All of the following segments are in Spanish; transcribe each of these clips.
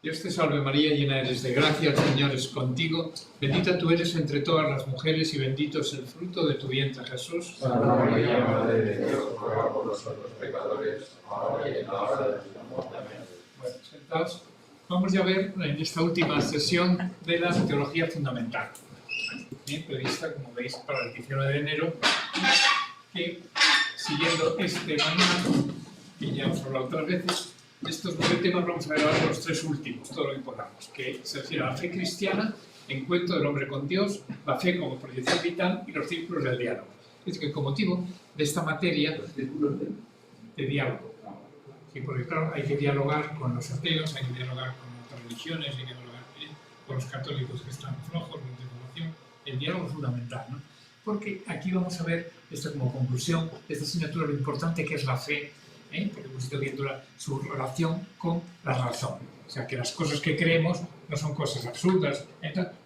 Dios te salve María, llena eres de gracia, el Señor es contigo. Bendita tú eres entre todas las mujeres y bendito es el fruto de tu vientre, Jesús. Santa María, Madre de Dios, ruega por nosotros pecadores, ahora y en la hora de nuestra muerte. Amén. Bueno, sentados. Vamos ya a ver en esta última sesión de la teología fundamental. Bien, prevista, como veis, para el 19 de enero, que siguiendo este manual, que ya hemos hablado otras veces, estos 9 temas vamos a ver ahora los 3 últimos, todo lo que podamos, que se refiere a la fe cristiana, encuentro del hombre con Dios, la fe como proyección vital y los círculos del diálogo. Es que con motivo de esta materia de diálogo, sí, porque claro, hay que dialogar con los ateos, hay que dialogar con otras religiones, hay que dialogar con los católicos que están flojos, los de formación. El diálogo es fundamental, ¿no? Porque aquí vamos a ver, esto como conclusión de esta asignatura, lo importante que es la fe, porque hemos ido viendo su relación con la razón. O sea, que las cosas que creemos no son cosas absurdas,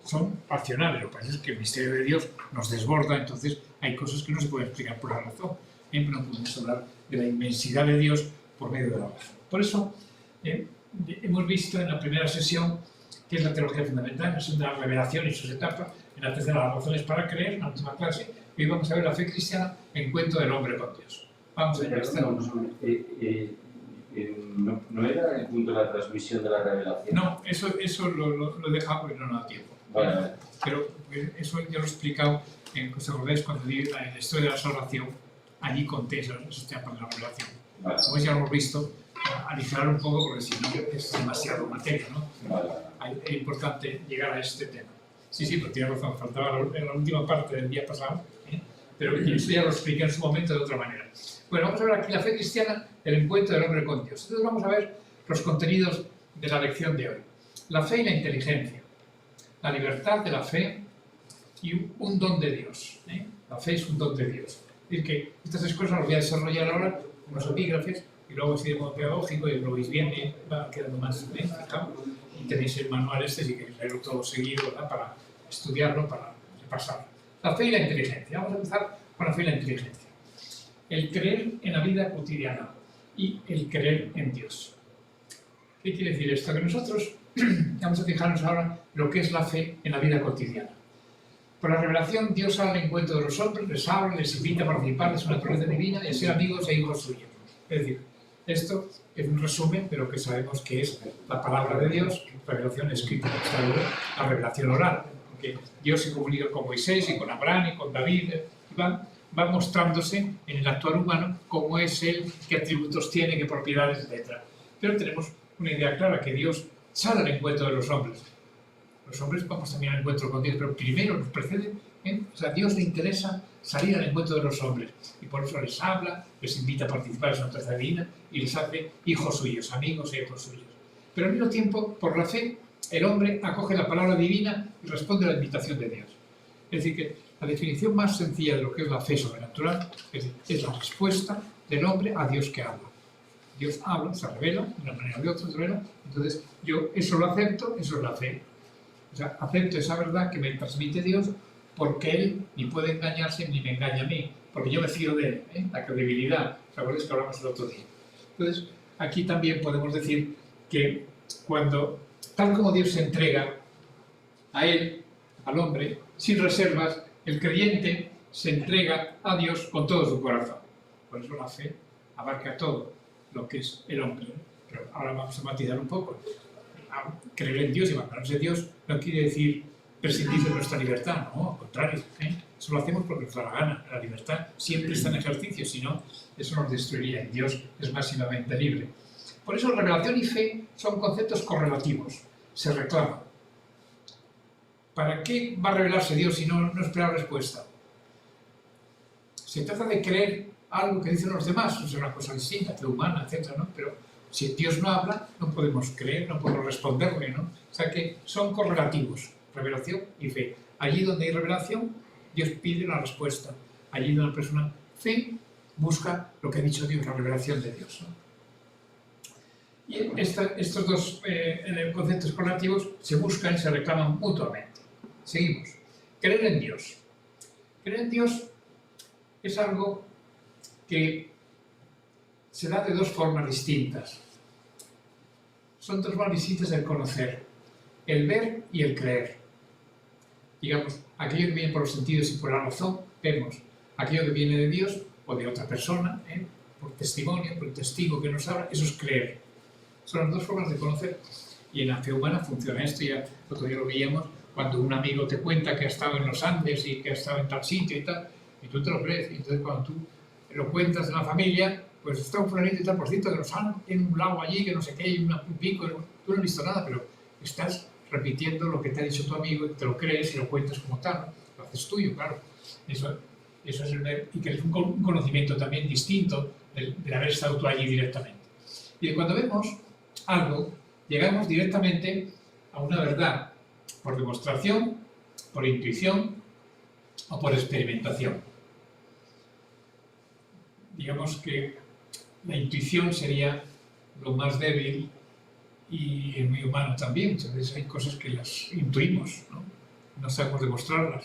son racionales. Lo que pasa es que el misterio de Dios nos desborda, entonces hay cosas que no se pueden explicar por la razón. No podemos hablar de la inmensidad de Dios por medio de la razón. Por eso, hemos visto en la primera sesión que es la teología fundamental, en la segunda la revelación y sus etapas, en la tercera las razones para creer, en la última clase, y hoy vamos a ver la fe cristiana, encuentro del hombre con Dios. Vamos a ver. ¿No era el punto de la transmisión de la revelación? No, eso lo he dejado porque no nos da tiempo. Vale. Pero eso ya lo he explicado, ¿os acordáis cuando di la historia de la salvación? Allí conté esas etapas de la revelación. Vale. Como ya lo hemos visto, aligerar un poco porque si no es demasiado materia, ¿no? Vale. Es importante llegar a este tema. Sí, pero tienes razón, faltaba en la última parte del día pasado, pero eso ya lo expliqué en su momento de otra manera. Bueno, vamos a ver aquí la fe cristiana, el encuentro del hombre con Dios. Entonces vamos a ver los contenidos de la lección de hoy. La fe y la inteligencia, la libertad de la fe y un don de Dios. La fe es un don de Dios. Es decir, que estas 3 cosas las voy a desarrollar ahora con los epígrafes y luego así de modo pedagógico y lo veis bien y va quedando más fijado. Y tenéis el manual si queréis leerlo todo seguido, ¿verdad? Para estudiarlo, para repasarlo. La fe y la inteligencia. Vamos a empezar con la fe y la inteligencia. El creer en la vida cotidiana y el creer en Dios. ¿Qué quiere decir esto? Que nosotros vamos a fijarnos ahora lo que es la fe en la vida cotidiana. Por la revelación, Dios sale al encuentro de los hombres, les habla, les invita a participar de su naturaleza divina y a ser amigos e hijos suyos. Es decir, esto es un resumen de lo que sabemos que es la palabra de Dios, revelación escrita, la revelación oral, porque Dios se comunica con Moisés y con Abraham y con David, y va mostrándose en el actuar humano cómo es él, qué atributos tiene, qué propiedades, etc. Pero tenemos una idea clara, que Dios sale al encuentro de los hombres. Los hombres vamos también al encuentro con Dios, pero primero nos precede, o sea, a Dios le interesa salir al encuentro de los hombres, y por eso les habla, les invita a participar de su naturaleza divina y les hace hijos suyos, amigos e hijos suyos. Pero al mismo tiempo, por la fe, el hombre acoge la palabra divina y responde a la invitación de Dios. Es decir, que la definición más sencilla de lo que es la fe sobrenatural es la respuesta del hombre a Dios que habla. Dios habla, se revela, de una manera o de otra se revela, entonces yo eso lo acepto, eso es la fe. O sea, acepto esa verdad que me transmite Dios porque Él ni puede engañarse ni me engaña a mí, porque yo me fío de Él, la credibilidad, ¿os acordáis que hablamos el otro día? Entonces, aquí también podemos decir que cuando, tal como Dios se entrega a Él, al hombre, sin reservas, el creyente se entrega a Dios con todo su corazón. Por eso la fe abarca todo lo que es el hombre. Pero ahora vamos a matizar un poco. Creer en Dios y abandonarse a Dios no quiere decir prescindir de nuestra libertad, no, al contrario. Eso lo hacemos porque nos da la gana. La libertad siempre está en ejercicio, si no, eso nos destruiría. Y Dios es máximamente libre. Por eso revelación y fe son conceptos correlativos, se reclaman. ¿Para qué va a revelarse Dios si no esperar respuesta? Se trata de creer algo que dicen los demás, es una cosa distinta, fe humana, etc., ¿no? Pero si Dios no habla, no podemos creer, no podemos responderle, ¿no? O sea que son correlativos, revelación y fe. Allí donde hay revelación, Dios pide la respuesta. Allí donde la persona fe busca lo que ha dicho Dios, la revelación de Dios, ¿no? Y estos dos conceptos correlativos se buscan y se reclaman mutuamente. Seguimos. Creer en Dios. Creer en Dios es algo que se da de 2 formas distintas. son dos formas distintas del conocer, el ver y el creer. Digamos, aquello que viene por los sentidos y por la razón, vemos. Aquello que viene de Dios o de otra persona, por testimonio, por el testigo que nos habla, eso es creer. Son las dos formas de conocer. Y en la fe humana funciona esto, ya otro día lo veíamos, cuando un amigo te cuenta que ha estado en los Andes y que ha estado en tal sitio y tal, y tú te lo crees. Y entonces cuando tú lo cuentas en la familia, pues está un fulanito y tal por ciento que nos han en un lago allí, que no sé qué, y un pico, tú no has visto nada, pero estás repitiendo lo que te ha dicho tu amigo y te lo crees y lo cuentas como tal, lo haces tuyo, claro. Eso es el ver, y que es un conocimiento también distinto de haber estado tú allí directamente. Y cuando vemos algo, llegamos directamente a una verdad por demostración, por intuición o por experimentación. Digamos que la intuición sería lo más débil y es muy humano también. Muchas veces hay cosas que las intuimos, ¿no? No sabemos demostrarlas,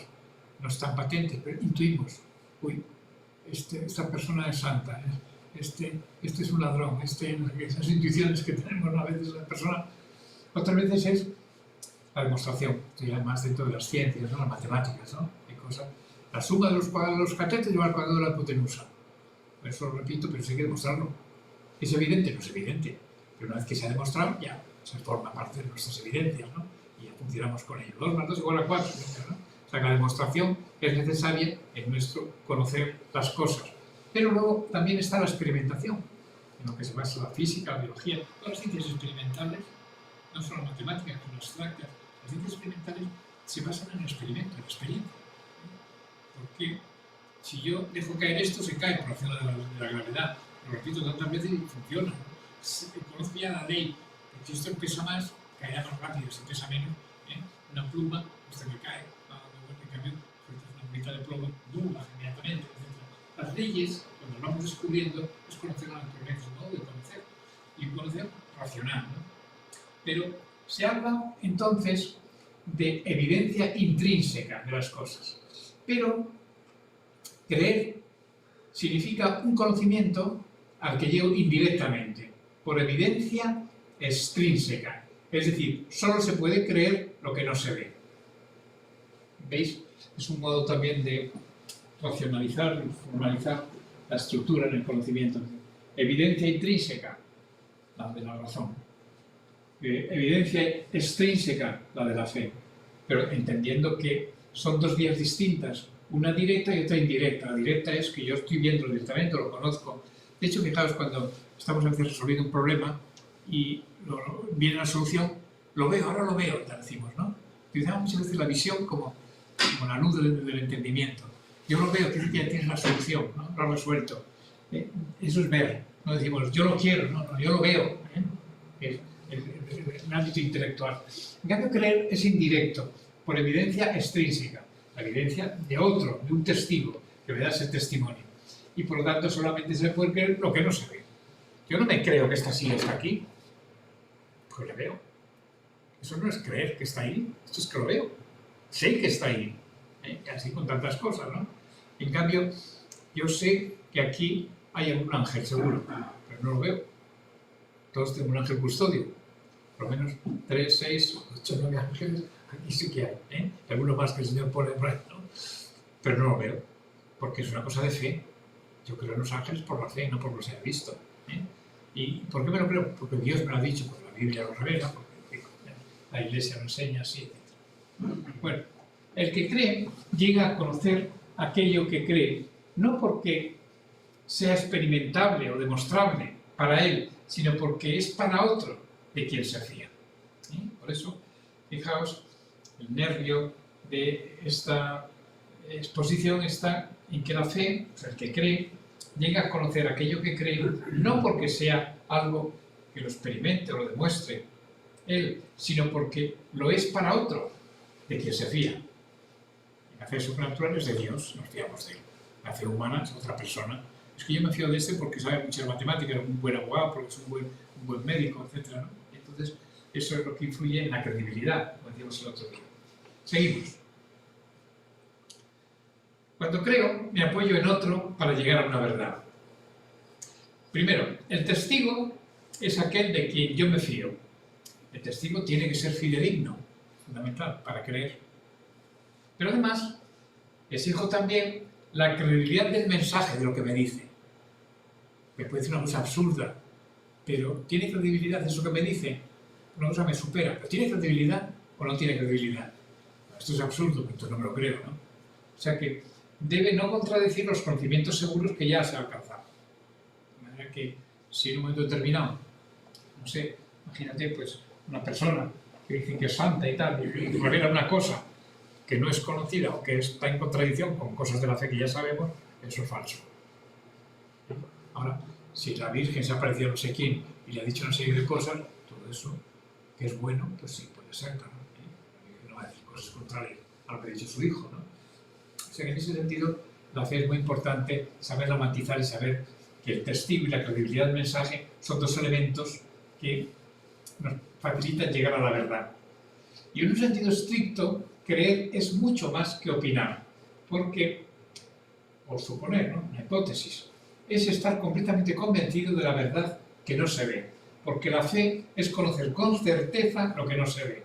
no están patentes, pero intuimos. Uy, esta persona es santa, este es un ladrón, esas intuiciones que tenemos a veces la persona. Otras veces es la demostración, sería más dentro de las ciencias, ¿no? Las matemáticas, ¿no? Hay cosas. La suma de los catetos lleva al cuadrado de la hipotenusa. Eso lo repito, pero sí hay que demostrarlo. ¿Es evidente? No es evidente. Pero una vez que se ha demostrado, ya se forma parte de nuestras evidencias, ¿no? Y ya funcionamos con ello. 2 más 2 igual a 4, ¿no? O sea que la demostración es necesaria en nuestro conocer las cosas. Pero luego también está la experimentación, en lo que se basa la física, la biología. Todas las ciencias experimentales, no solo matemáticas, sino abstractas, las ciencias experimentales se basan en el experimento, en la experiencia. Porque si yo dejo caer esto, se cae por acción de la gravedad. Lo repito tantas veces y funciona. Conozco ya la ley, porque si esto pesa más, caerá más rápido, si pesa menos, una pluma, hasta que cae. En cambio, una plumita de plomo, dura inmediatamente, etc. Las leyes, cuando lo vamos descubriendo, es conocer la naturaleza, ¿no? De conocer. Y un conocer racional, ¿no? Pero se habla entonces de evidencia intrínseca de las cosas. Pero creer significa un conocimiento al que llego indirectamente, por evidencia extrínseca. Es decir, solo se puede creer lo que no se ve. ¿Veis? Es un modo también de racionalizar y formalizar la estructura en el conocimiento. Evidencia intrínseca, la de la razón. Evidencia extrínseca, la de la fe. Pero entendiendo que son dos vías distintas, una directa y otra indirecta. La directa es que yo estoy viendo directamente, lo conozco. De hecho, fijaos, cuando estamos a veces resolviendo un problema y viene la solución, lo veo, ahora lo veo, te decimos, ¿no? Utilizamos muchas veces la visión como la luz del entendimiento. Yo lo veo, que ya tienes la solución, ¿no? Lo has resuelto. Eso es ver. No decimos, yo lo quiero, no, yo lo veo. Es el ámbito intelectual. En cambio, creer es indirecto, por evidencia extrínseca. La evidencia de otro, de un testigo, que me da ese testimonio. Y por lo tanto solamente se puede creer lo que no se ve. Yo no me creo que esta silla está aquí, pues le veo. Eso no es creer que está ahí, esto es que lo veo. Sé que está ahí, así con tantas cosas, ¿no? En cambio, yo sé que aquí hay algún ángel, seguro, pero no lo veo. Todos tenemos un ángel custodio, por lo menos 3, 6, 8, 9 ángeles, aquí sí que hay, y alguno más que el Señor pone por ahí, ¿no? Pero no lo veo, porque es una cosa de fe. Yo creo en los ángeles por la fe, no por lo que se ha visto. ¿Y por qué me lo creo? Porque Dios me lo ha dicho, porque la Biblia lo revela, porque la Iglesia lo enseña, así, etc. Bueno, el que cree llega a conocer aquello que cree, no porque sea experimentable o demostrable para él, sino porque es para otro de quien se fía. Por eso, fijaos, el nervio de esta exposición está en que la fe, o sea, el que cree, llega a conocer aquello que cree, no porque sea algo que lo experimente o lo demuestre él, sino porque lo es para otro de quien se fía. La fe sobrenatural es de Dios, nos fiamos de él. La fe humana es otra persona. Es que yo me fío de este porque sabe muchas matemáticas, es un buen abogado, porque es un buen médico, etc., ¿no? Entonces, eso es lo que influye en la credibilidad, como decíamos el otro día. Seguimos. Cuando creo, me apoyo en otro para llegar a una verdad. Primero, el testigo es aquel de quien yo me fío. el testigo tiene que ser fidedigno, fundamental, para creer. Pero además, exijo también la credibilidad del mensaje de lo que me dice. Me puede decir una cosa absurda, pero ¿tiene credibilidad eso que me dice? Una cosa me supera, pero ¿tiene credibilidad o no tiene credibilidad? Esto es absurdo, entonces no me lo creo, ¿no? O sea que debe no contradecir los conocimientos seguros que ya se ha alcanzado. De manera que, si en un momento determinado, no sé, imagínate, pues, una persona que dice que es santa y tal, y revela una cosa que no es conocida o que está en contradicción con cosas de la fe que ya sabemos, eso es falso. Ahora, si la Virgen se ha aparecido a no sé quién y le ha dicho una serie de cosas, todo eso, que es bueno, pues sí, puede ser, ¿no? No va a decir cosas contrarias a lo que ha dicho su hijo, ¿no? O sea que en ese sentido, la fe es muy importante, saberla matizar y saber que el testigo y la credibilidad del mensaje son dos elementos que nos facilitan llegar a la verdad. Y en un sentido estricto, creer es mucho más que opinar, porque, o suponer, ¿no?, una hipótesis, es estar completamente convencido de la verdad que no se ve, porque la fe es conocer con certeza lo que no se ve.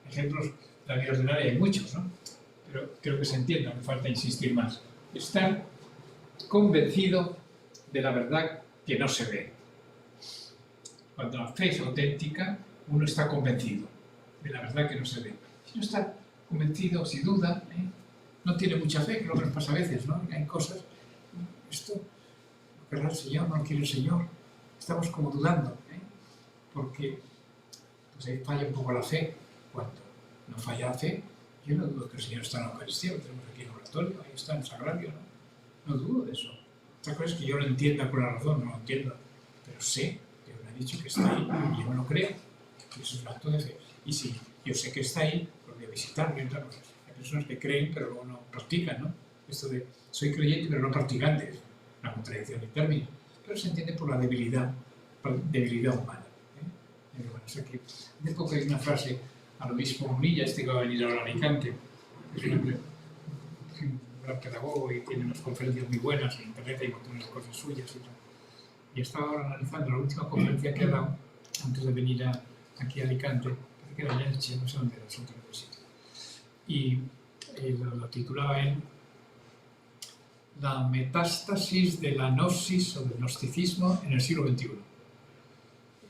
Ejemplos de la vida ordinaria hay muchos, ¿no? Pero creo que se entiende, no me falta insistir más. Estar convencido de la verdad que no se ve. Cuando la fe es auténtica, uno está convencido de la verdad que no se ve. Si no está convencido, si duda, no tiene mucha fe, que es lo que nos pasa a veces, ¿no? Hay cosas, esto lo querrá el Señor, no lo quiere el Señor, estamos como dudando, porque pues ahí falla un poco la fe. Cuando no falla la fe, yo no dudo que el Señor está en la Eucaristía, lo tenemos aquí en el oratorio, ahí está en el sagrario, ¿no? No dudo de eso. Otra cosa es que yo lo entienda por la razón, no lo entiendo, pero sé que me ha dicho que está ahí y yo no lo creo. Eso es un acto de fe. Y si yo sé que está ahí, pues voy a visitarlo y otra cosa. Hay personas que creen pero luego no practican, ¿no? Esto de soy creyente pero no practicante, es una contradicción de término, pero se entiende por la debilidad humana. Bueno, o sea que hace poco hay una frase al obispo Munilla, este que va a venir ahora a Alicante, que es un gran pedagogo y tiene unas conferencias muy buenas en internet, hay montones de cosas suyas y tal. Y estaba ahora analizando la última conferencia que ha dado antes de venir aquí a Alicante, parece que era en Elche, no sé dónde era, es otro sitio. Y lo titulaba en La metástasis de la gnosis o del gnosticismo en el siglo XXI.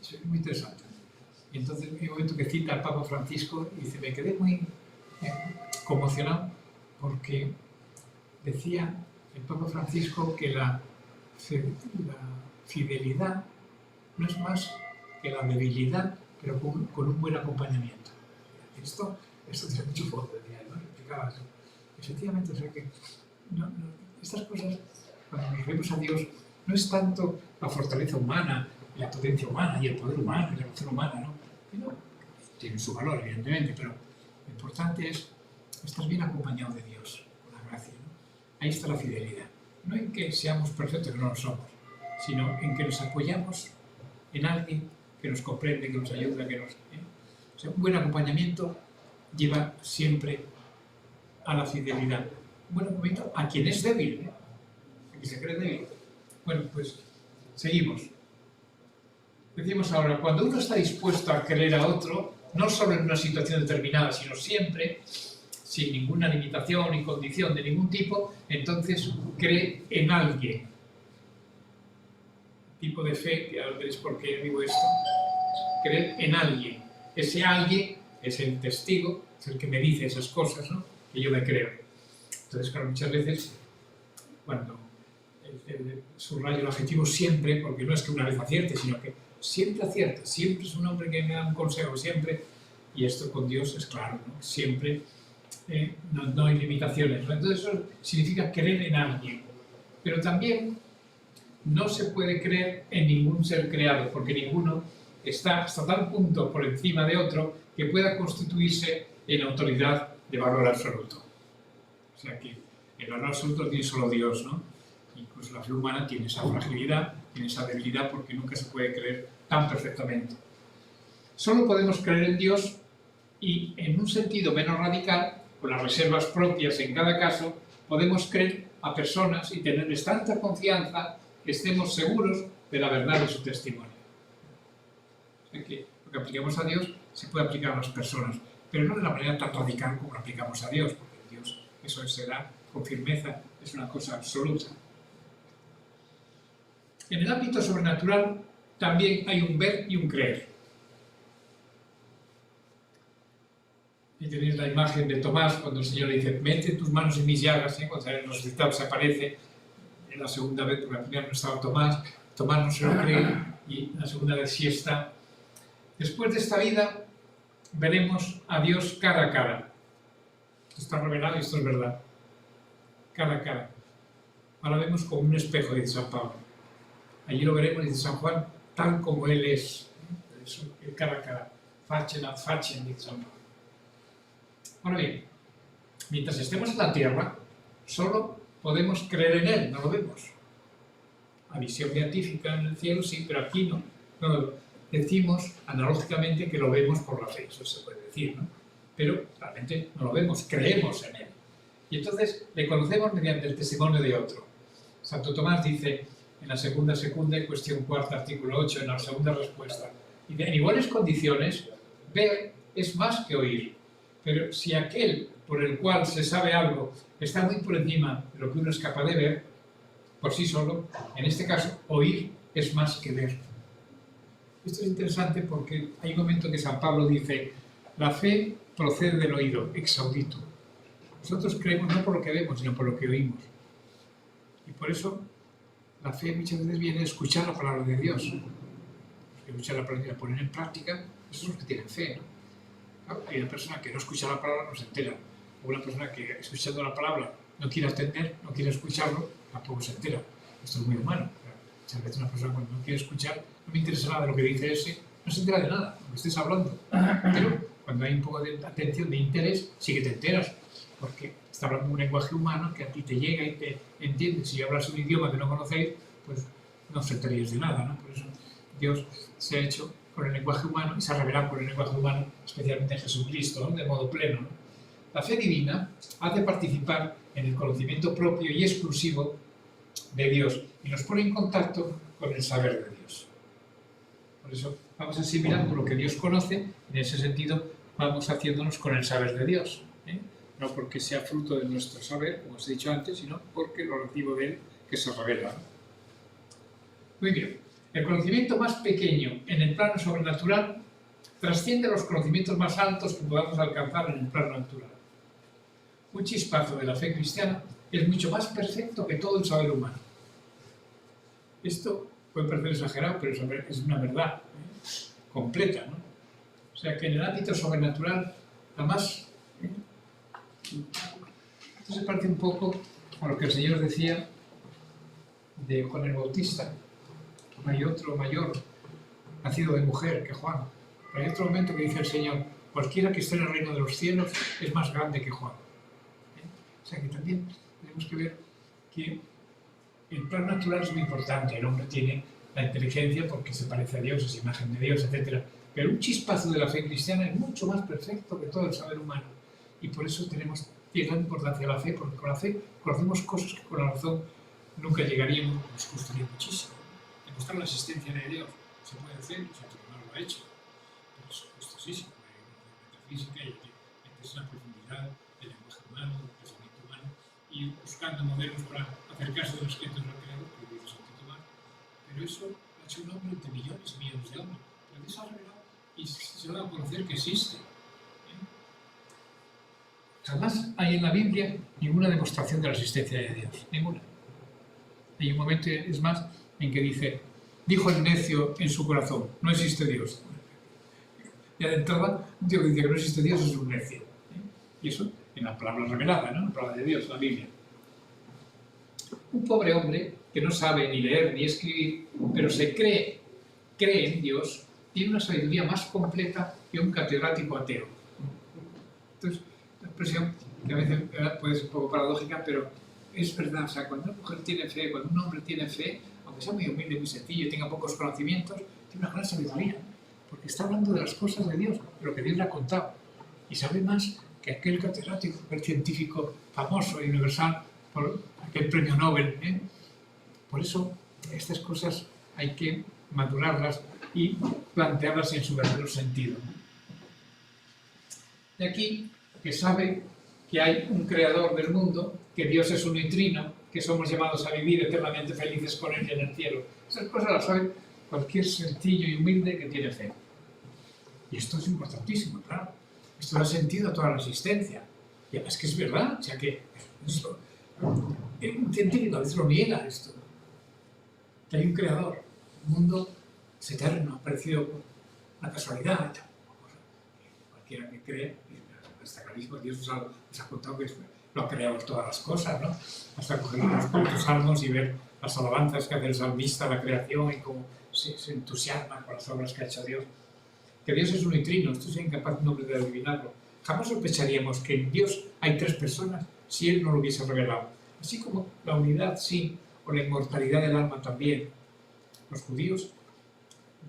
Es muy interesante. Y entonces hay un momento que cita al Papa Francisco y dice, me quedé muy conmocionado porque decía el Papa Francisco que la fidelidad no es más que la debilidad, pero con un buen acompañamiento. Esto tiene mucho fondo, decía, ¿no? Explicaba eso. Efectivamente, o sea que estas cosas, cuando nos vemos a Dios, no es tanto la fortaleza humana, la potencia humana y el poder humano y la emoción humana, ¿no? Tiene su valor, evidentemente, pero lo importante es estar bien acompañado de Dios, con la gracia, ¿no? Ahí está la fidelidad. No en que seamos perfectos, que no lo somos, sino en que nos apoyamos en alguien que nos comprende, que nos ayuda, que nos... O sea, un buen acompañamiento lleva siempre a la fidelidad. Un buen acompañamiento a quien es débil, a quien se cree débil. Bueno, pues seguimos. Decimos ahora, cuando uno está dispuesto a querer a otro, no solo en una situación determinada, sino siempre, sin ninguna limitación ni condición de ningún tipo, entonces cree en alguien. Tipo de fe, que ahora veréis por qué digo esto, creer en alguien. Ese alguien es el testigo, es el que me dice esas cosas, ¿no?, que yo me creo. Entonces, claro, muchas veces, cuando subrayo el adjetivo siempre, porque no es que una vez acierte, sino que siempre acierta, siempre es un hombre que me da un consejo, siempre, y esto con Dios es claro, ¿no? Siempre no hay limitaciones, ¿no? Entonces eso significa creer en alguien, pero también no se puede creer en ningún ser creado, porque ninguno está hasta tal punto por encima de otro que pueda constituirse en autoridad de valor absoluto. O sea que el valor absoluto lo tiene solo Dios, ¿no? Incluso la fe humana tiene esa fragilidad, tiene esa debilidad, porque nunca se puede creer tan perfectamente. Solo podemos creer en Dios y, en un sentido menos radical, con las reservas propias en cada caso, podemos creer a personas y tenerles tanta confianza que estemos seguros de la verdad de su testimonio. O sea que lo que aplicamos a Dios se puede aplicar a las personas, pero no de la manera tan radical como lo aplicamos a Dios, porque Dios eso será con firmeza, es una cosa absoluta. En el ámbito sobrenatural también hay un ver y un creer. Y tenéis la imagen de Tomás cuando el Señor le dice, mete tus manos en mis llagas, cuando el resucitado se aparece, en la segunda vez, porque la primera no estaba Tomás no se lo cree, y la segunda vez sí está. Después de esta vida veremos a Dios cara a cara. Esto está revelado y esto es verdad. Cara a cara. Ahora vemos como un espejo, dice San Pablo. Allí lo veremos, dice San Juan, tal como Él es. Eso, cara a cara. Facen ad facem, dice San Pablo. Ahora bien, mientras estemos en la tierra, solo podemos creer en Él, no lo vemos. La visión beatífica en el cielo sí, pero aquí no. No decimos analógicamente que lo vemos por la fe, eso se puede decir, ¿no? Pero realmente no lo vemos, creemos en Él. Y entonces le conocemos mediante el testimonio de otro. Santo Tomás dice en la segunda, cuestión cuarta, artículo 8, en la segunda respuesta, dice, en iguales condiciones, ver es más que oír. Pero si aquel por el cual se sabe algo está muy por encima de lo que uno es capaz de ver, por sí solo, en este caso, oír es más que ver. Esto es interesante porque hay un momento que San Pablo dice, la fe procede del oído, ex audito. Nosotros creemos no por lo que vemos, sino por lo que oímos. Y por eso la fe muchas veces viene a escuchar la palabra de Dios. Los que escuchan la palabra y la ponen en práctica, esos son los que tienen fe, ¿no? Hay una persona que no escucha la palabra, no se entera. O una persona que, escuchando la palabra, no quiere atender, no quiere escucharlo, tampoco se entera. Esto es muy humano. Muchas veces una persona cuando no quiere escuchar, no me interesa nada de lo que dice ese, no se entera de nada, lo que estés hablando. Pero cuando hay un poco de atención, de interés, sí que te enteras. Porque está hablando un lenguaje humano que a ti te llega y te entiendes. Si hablas un idioma que no conocéis, pues no os enteraréis de nada, ¿no? Por eso Dios se ha hecho con el lenguaje humano y se ha revelado con el lenguaje humano, especialmente en Jesucristo, ¿no? De modo pleno, ¿no? La fe divina hace participar en el conocimiento propio y exclusivo de Dios y nos pone en contacto con el saber de Dios. Por eso vamos asimilando lo que Dios conoce, en ese sentido vamos haciéndonos con el saber de Dios, ¿eh? No porque sea fruto de nuestro saber, como os he dicho antes, sino porque lo recibo de Él, que se revela, ¿no? Muy bien. El conocimiento más pequeño en el plano sobrenatural trasciende los conocimientos más altos que podamos alcanzar en el plano natural. Un chispazo de la fe cristiana es mucho más perfecto que todo el saber humano. Esto puede parecer exagerado, pero es una verdad completa, ¿no? O sea que en el ámbito sobrenatural, además, esto se parece un poco a lo que el Señor decía de Juan el Bautista. No hay otro mayor nacido de mujer que Juan. Pero hay otro momento que dice el Señor, cualquiera que esté en el reino de los cielos es más grande que Juan. O sea que también tenemos que ver que el plan natural es muy importante. El hombre tiene la inteligencia porque se parece a Dios, es imagen de Dios, etc. Pero un chispazo de la fe cristiana es mucho más perfecto que todo el saber humano. Y por eso tiene gran importancia la fe, porque con la fe conocemos cosas que con la razón nunca llegaríamos, nos costaría muchísimo. Demostrar la existencia de Dios se puede hacer, y Santo Tomás lo ha hecho, pero es costosísimo. Hay metafísica y hay que meterse en la profundidad del lenguaje humano, del pensamiento humano, y buscando modelos para acercarse a los escritos del Creador, que dice Santo Tomás. Pero eso lo ha hecho un hombre entre millones y millones de hombres. Pero Dios ha revelado y se da a conocer que existe. Jamás hay en la Biblia ninguna demostración de la existencia de Dios, ninguna. Hay un momento, es más, en que dice, dijo el necio en su corazón, no existe Dios. Y de entrada, un tío que dice que no existe Dios es un necio. Y eso en la palabra revelada, ¿no? La palabra de Dios, la Biblia. Un pobre hombre que no sabe ni leer ni escribir, pero se cree en Dios, tiene una sabiduría más completa que un catedrático ateo. Entonces, la expresión que a veces puede ser un poco paradójica, pero es verdad. O sea, cuando una mujer tiene fe, cuando un hombre tiene fe, aunque sea muy humilde, muy sencillo y tenga pocos conocimientos, tiene una gran sabiduría, porque está hablando de las cosas de Dios, de lo que Dios le ha contado, y sabe más que aquel catedrático, aquel científico famoso y universal, por aquel premio Nobel, ¿eh? Por eso estas cosas hay que madurarlas y plantearlas en su verdadero sentido. De aquí que sabe que hay un creador del mundo, que Dios es un trino, que somos llamados a vivir eternamente felices con Él en el cielo. Esas cosas las sabe cualquier sencillo y humilde que tiene fe. Y esto es importantísimo, claro. Esto da sentido a toda la existencia. Y además que es verdad, o sea que un científico a veces lo niega esto. Que hay un creador, un mundo es eterno, ha parecido una casualidad. Cualquiera que cree, está clarísimo, Dios nos ha contado que lo ha creado todas las cosas, ¿no? Hasta coger unos cuantos salmos y ver las alabanzas que hace el salmista a la creación y cómo se entusiasma con las obras que ha hecho Dios. Que Dios es un trino, esto es incapaz de adivinarlo. Jamás sospecharíamos que en Dios hay tres personas si Él no lo hubiese revelado. Así como la unidad, sí, o la inmortalidad del alma también. Los judíos,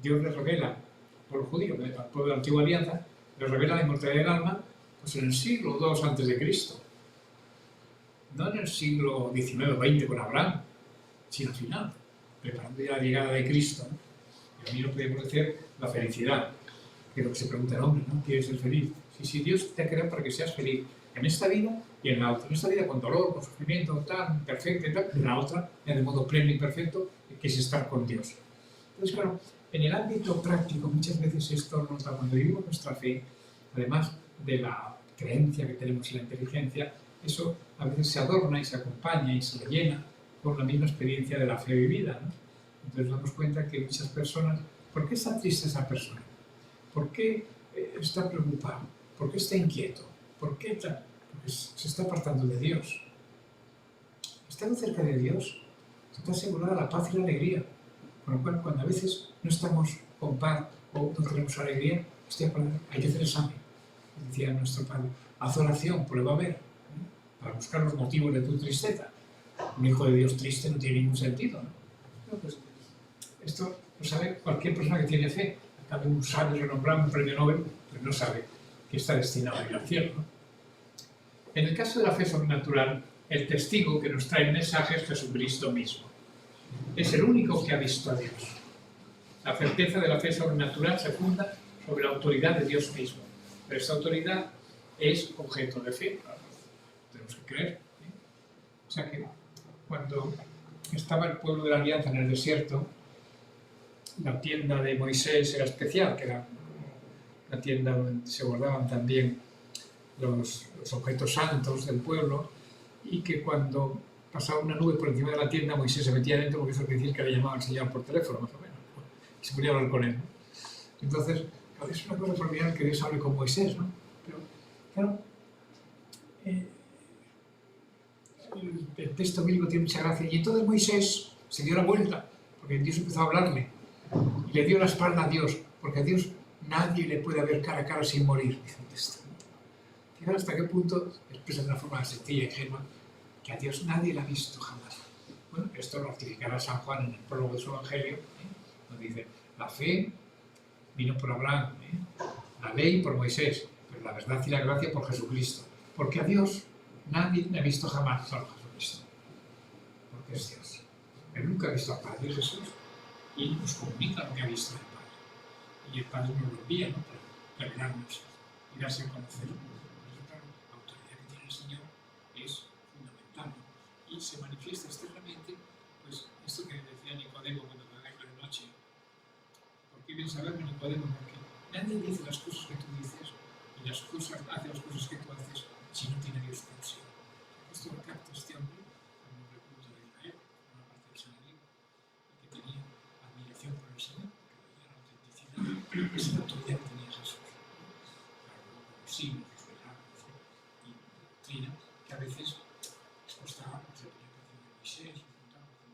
Dios les revela, por los judíos, al pueblo de la antigua alianza, les revela la inmortalidad del alma pues en el siglo II a.C. No en el siglo XIX o XX con Abraham, sino al final, preparando ya la llegada de Cristo, ¿no? Y a mí no podemos decir la felicidad, que es lo que se pregunta el hombre, ¿no? ¿Quieres ser feliz? Sí, Dios te ha creado para que seas feliz en esta vida y en la otra. En esta vida con dolor, con sufrimiento, tan perfecto y tal, en la otra, en el modo pleno y perfecto, que es estar con Dios. Entonces, claro, en el ámbito práctico muchas veces esto nos da, cuando vivimos nuestra fe, además de la creencia que tenemos en la inteligencia, eso a veces se adorna y se acompaña y se le llena con la misma experiencia de la fe vivida, ¿no? Entonces damos cuenta que muchas personas, ¿por qué está triste esa persona? ¿Por qué está preocupado? ¿Por qué está inquieto? ¿Por qué está? Porque se está apartando de Dios. Estando cerca de Dios, está asegurada la paz y la alegría. Con lo cual, cuando a veces no estamos con paz o no tenemos alegría, hay que hacer examen. Decía nuestro padre, haz oración, prueba a ver, para buscar los motivos de tu tristeza. Un hijo de Dios triste no tiene ningún sentido, ¿no? Pues, esto lo sabe cualquier persona que tiene fe. Acá un sabio renombrado, un premio Nobel, pues no sabe que está destinado a ir al cielo, ¿no? En el caso de la fe sobrenatural, el testigo que nos trae el mensaje es Jesucristo mismo. Es el único que ha visto a Dios. La certeza de la fe sobrenatural se funda sobre la autoridad de Dios mismo. Pero esta autoridad es objeto de fe. Tenemos que creer, ¿sí? O sea que cuando estaba el pueblo de la Alianza en el desierto, la tienda de Moisés era especial, que era la tienda donde se guardaban también los objetos santos del pueblo, y que cuando pasaba una nube por encima de la tienda, Moisés se metía dentro, porque eso quiere decir que le llamaba al Señor por teléfono, más o menos, y se podía hablar con él, ¿no? Entonces, es una cosa formidable que Dios hable con Moisés, ¿no? Pero, claro, el texto bíblico tiene mucha gracia, y entonces Moisés se dio la vuelta, porque Dios empezó a hablarle, y le dio la espalda a Dios, porque a Dios nadie le puede ver cara a cara sin morir, dice el texto. Fijaros hasta qué punto expresa de una forma sencilla y ingenua que a Dios nadie le ha visto jamás. Bueno, esto lo ratificará San Juan en el prólogo de su Evangelio, donde dice, la fe vino por Abraham, la ley por Moisés, pero la verdad y la gracia por Jesucristo. Porque a Dios nadie le ha visto jamás, solo Jesucristo. Porque es Dios. Él nunca ha visto al Padre, Jesús, y nos comunica lo que ha visto el Padre. Y el Padre nos lo envía, ¿no? Para revelarnos y darse a conocer. La autoridad que tiene el Señor es fundamental, ¿no? Y se manifiesta externamente, pues esto que decía Nicodemo cuando me vengo de noche. ¿Por qué vienes a verme, Nicodemo? Porque nadie dice las cosas que tú dices y hace las cosas que tú haces si no tiene Dios consigo. Esto lo capta este hombre como un recluto de Israel, una parte del Sanedrín, que tenía admiración por el Señor, que veía la autenticidad. Esa es la autoridad que tenía Jesús. Claro, los signos, los milagros y la doctrina, que a veces les costaba, pues, la predicación de Moisés, lo juntaba con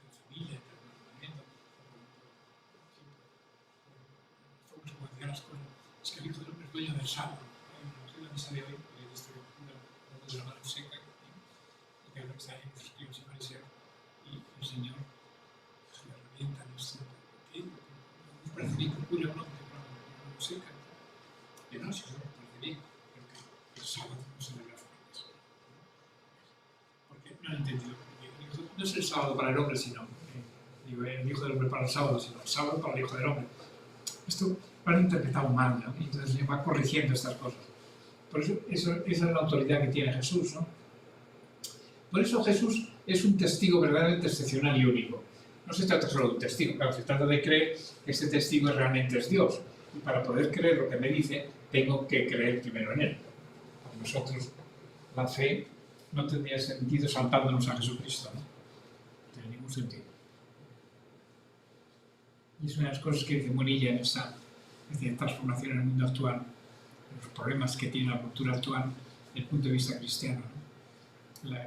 la familia, el mandamiento, como se pueden decir las cosas. Es que el Hijo del Hombre es dueño del sábado. En la misa de hoy, he visto que de la mano seca, y que ahora está en los escribas y fariseos, y el Señor se le revienta en esto. ¿Por qué? ¿Nos parece bien que cure o no que la mano seca? Que no, si eso nos parece bien, pero que el sábado no se debe hacer eso. Porque no han entendido. No es el sábado para el hombre, sino Digo, el Hijo del Hombre para el sábado, sino el sábado para el Hijo del Hombre. Esto lo han interpretado mal, ¿no? Y entonces se va corrigiendo estas cosas. Por eso, esa es la autoridad que tiene Jesús, ¿no? Por eso Jesús es un testigo verdaderamente excepcional y único. No se trata solo de un testigo, claro, se trata de creer que ese testigo realmente es Dios. Y para poder creer lo que me dice, tengo que creer primero en Él. Para nosotros, la fe no tendría sentido saltándonos a Jesucristo, ¿no? No tiene ningún sentido. Y es una de las cosas que dice Monilla en esa transformación en el mundo actual, en los problemas que tiene la cultura actual desde el punto de vista cristiano, ¿no?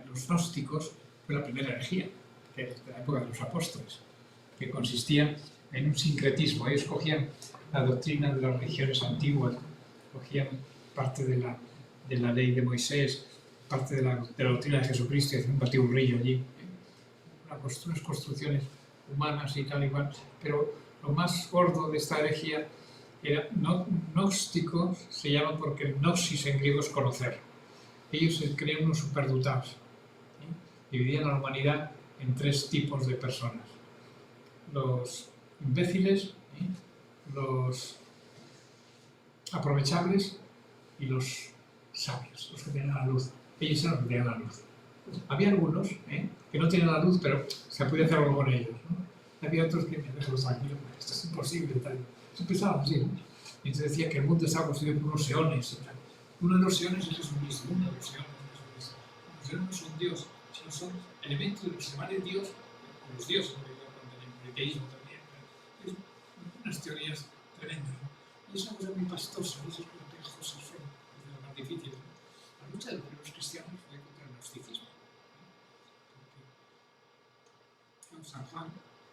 Los gnósticos fue la primera herejía de la época de los apóstoles, que consistía en un sincretismo. Ellos cogían la doctrina de las religiones antiguas, cogían parte de la ley de Moisés, parte de la doctrina de Jesucristo, y hacían un batiburrillo allí, unas construcciones humanas y tal y cual, pero lo más gordo de esta herejía era gnóstico, se llama porque gnosis en griego es conocer. Ellos se creían unos superdotados, ¿sí? Dividían a la humanidad en 3 tipos de personas: los imbéciles, ¿sí?, los aprovechables y los sabios, los que tenían la luz. Ellos eran los que tenían la luz. Había algunos que no tenían la luz, pero se podía hacer algo con ellos, ¿no? Había otros que me dejaron tranquilo, esto es imposible, tal. Se pensaban así, ¿no? Y entonces decía que el mundo estaba construido por unos eones y tal. Uno de los eones es Jesucristo, uno de los eones es Jesucristo. Los eones no son Dios, sino son elementos de lo que se llama de Dios, como los dioses, el teísmo también. Es unas teorías tremendas, ¿no? Y es una cosa muy pastosa, ¿no? Esas cosas pegajosas son de las más difíciles, ¿no? La lucha de los primeros cristianos fue contra el gnosticismo. San Juan,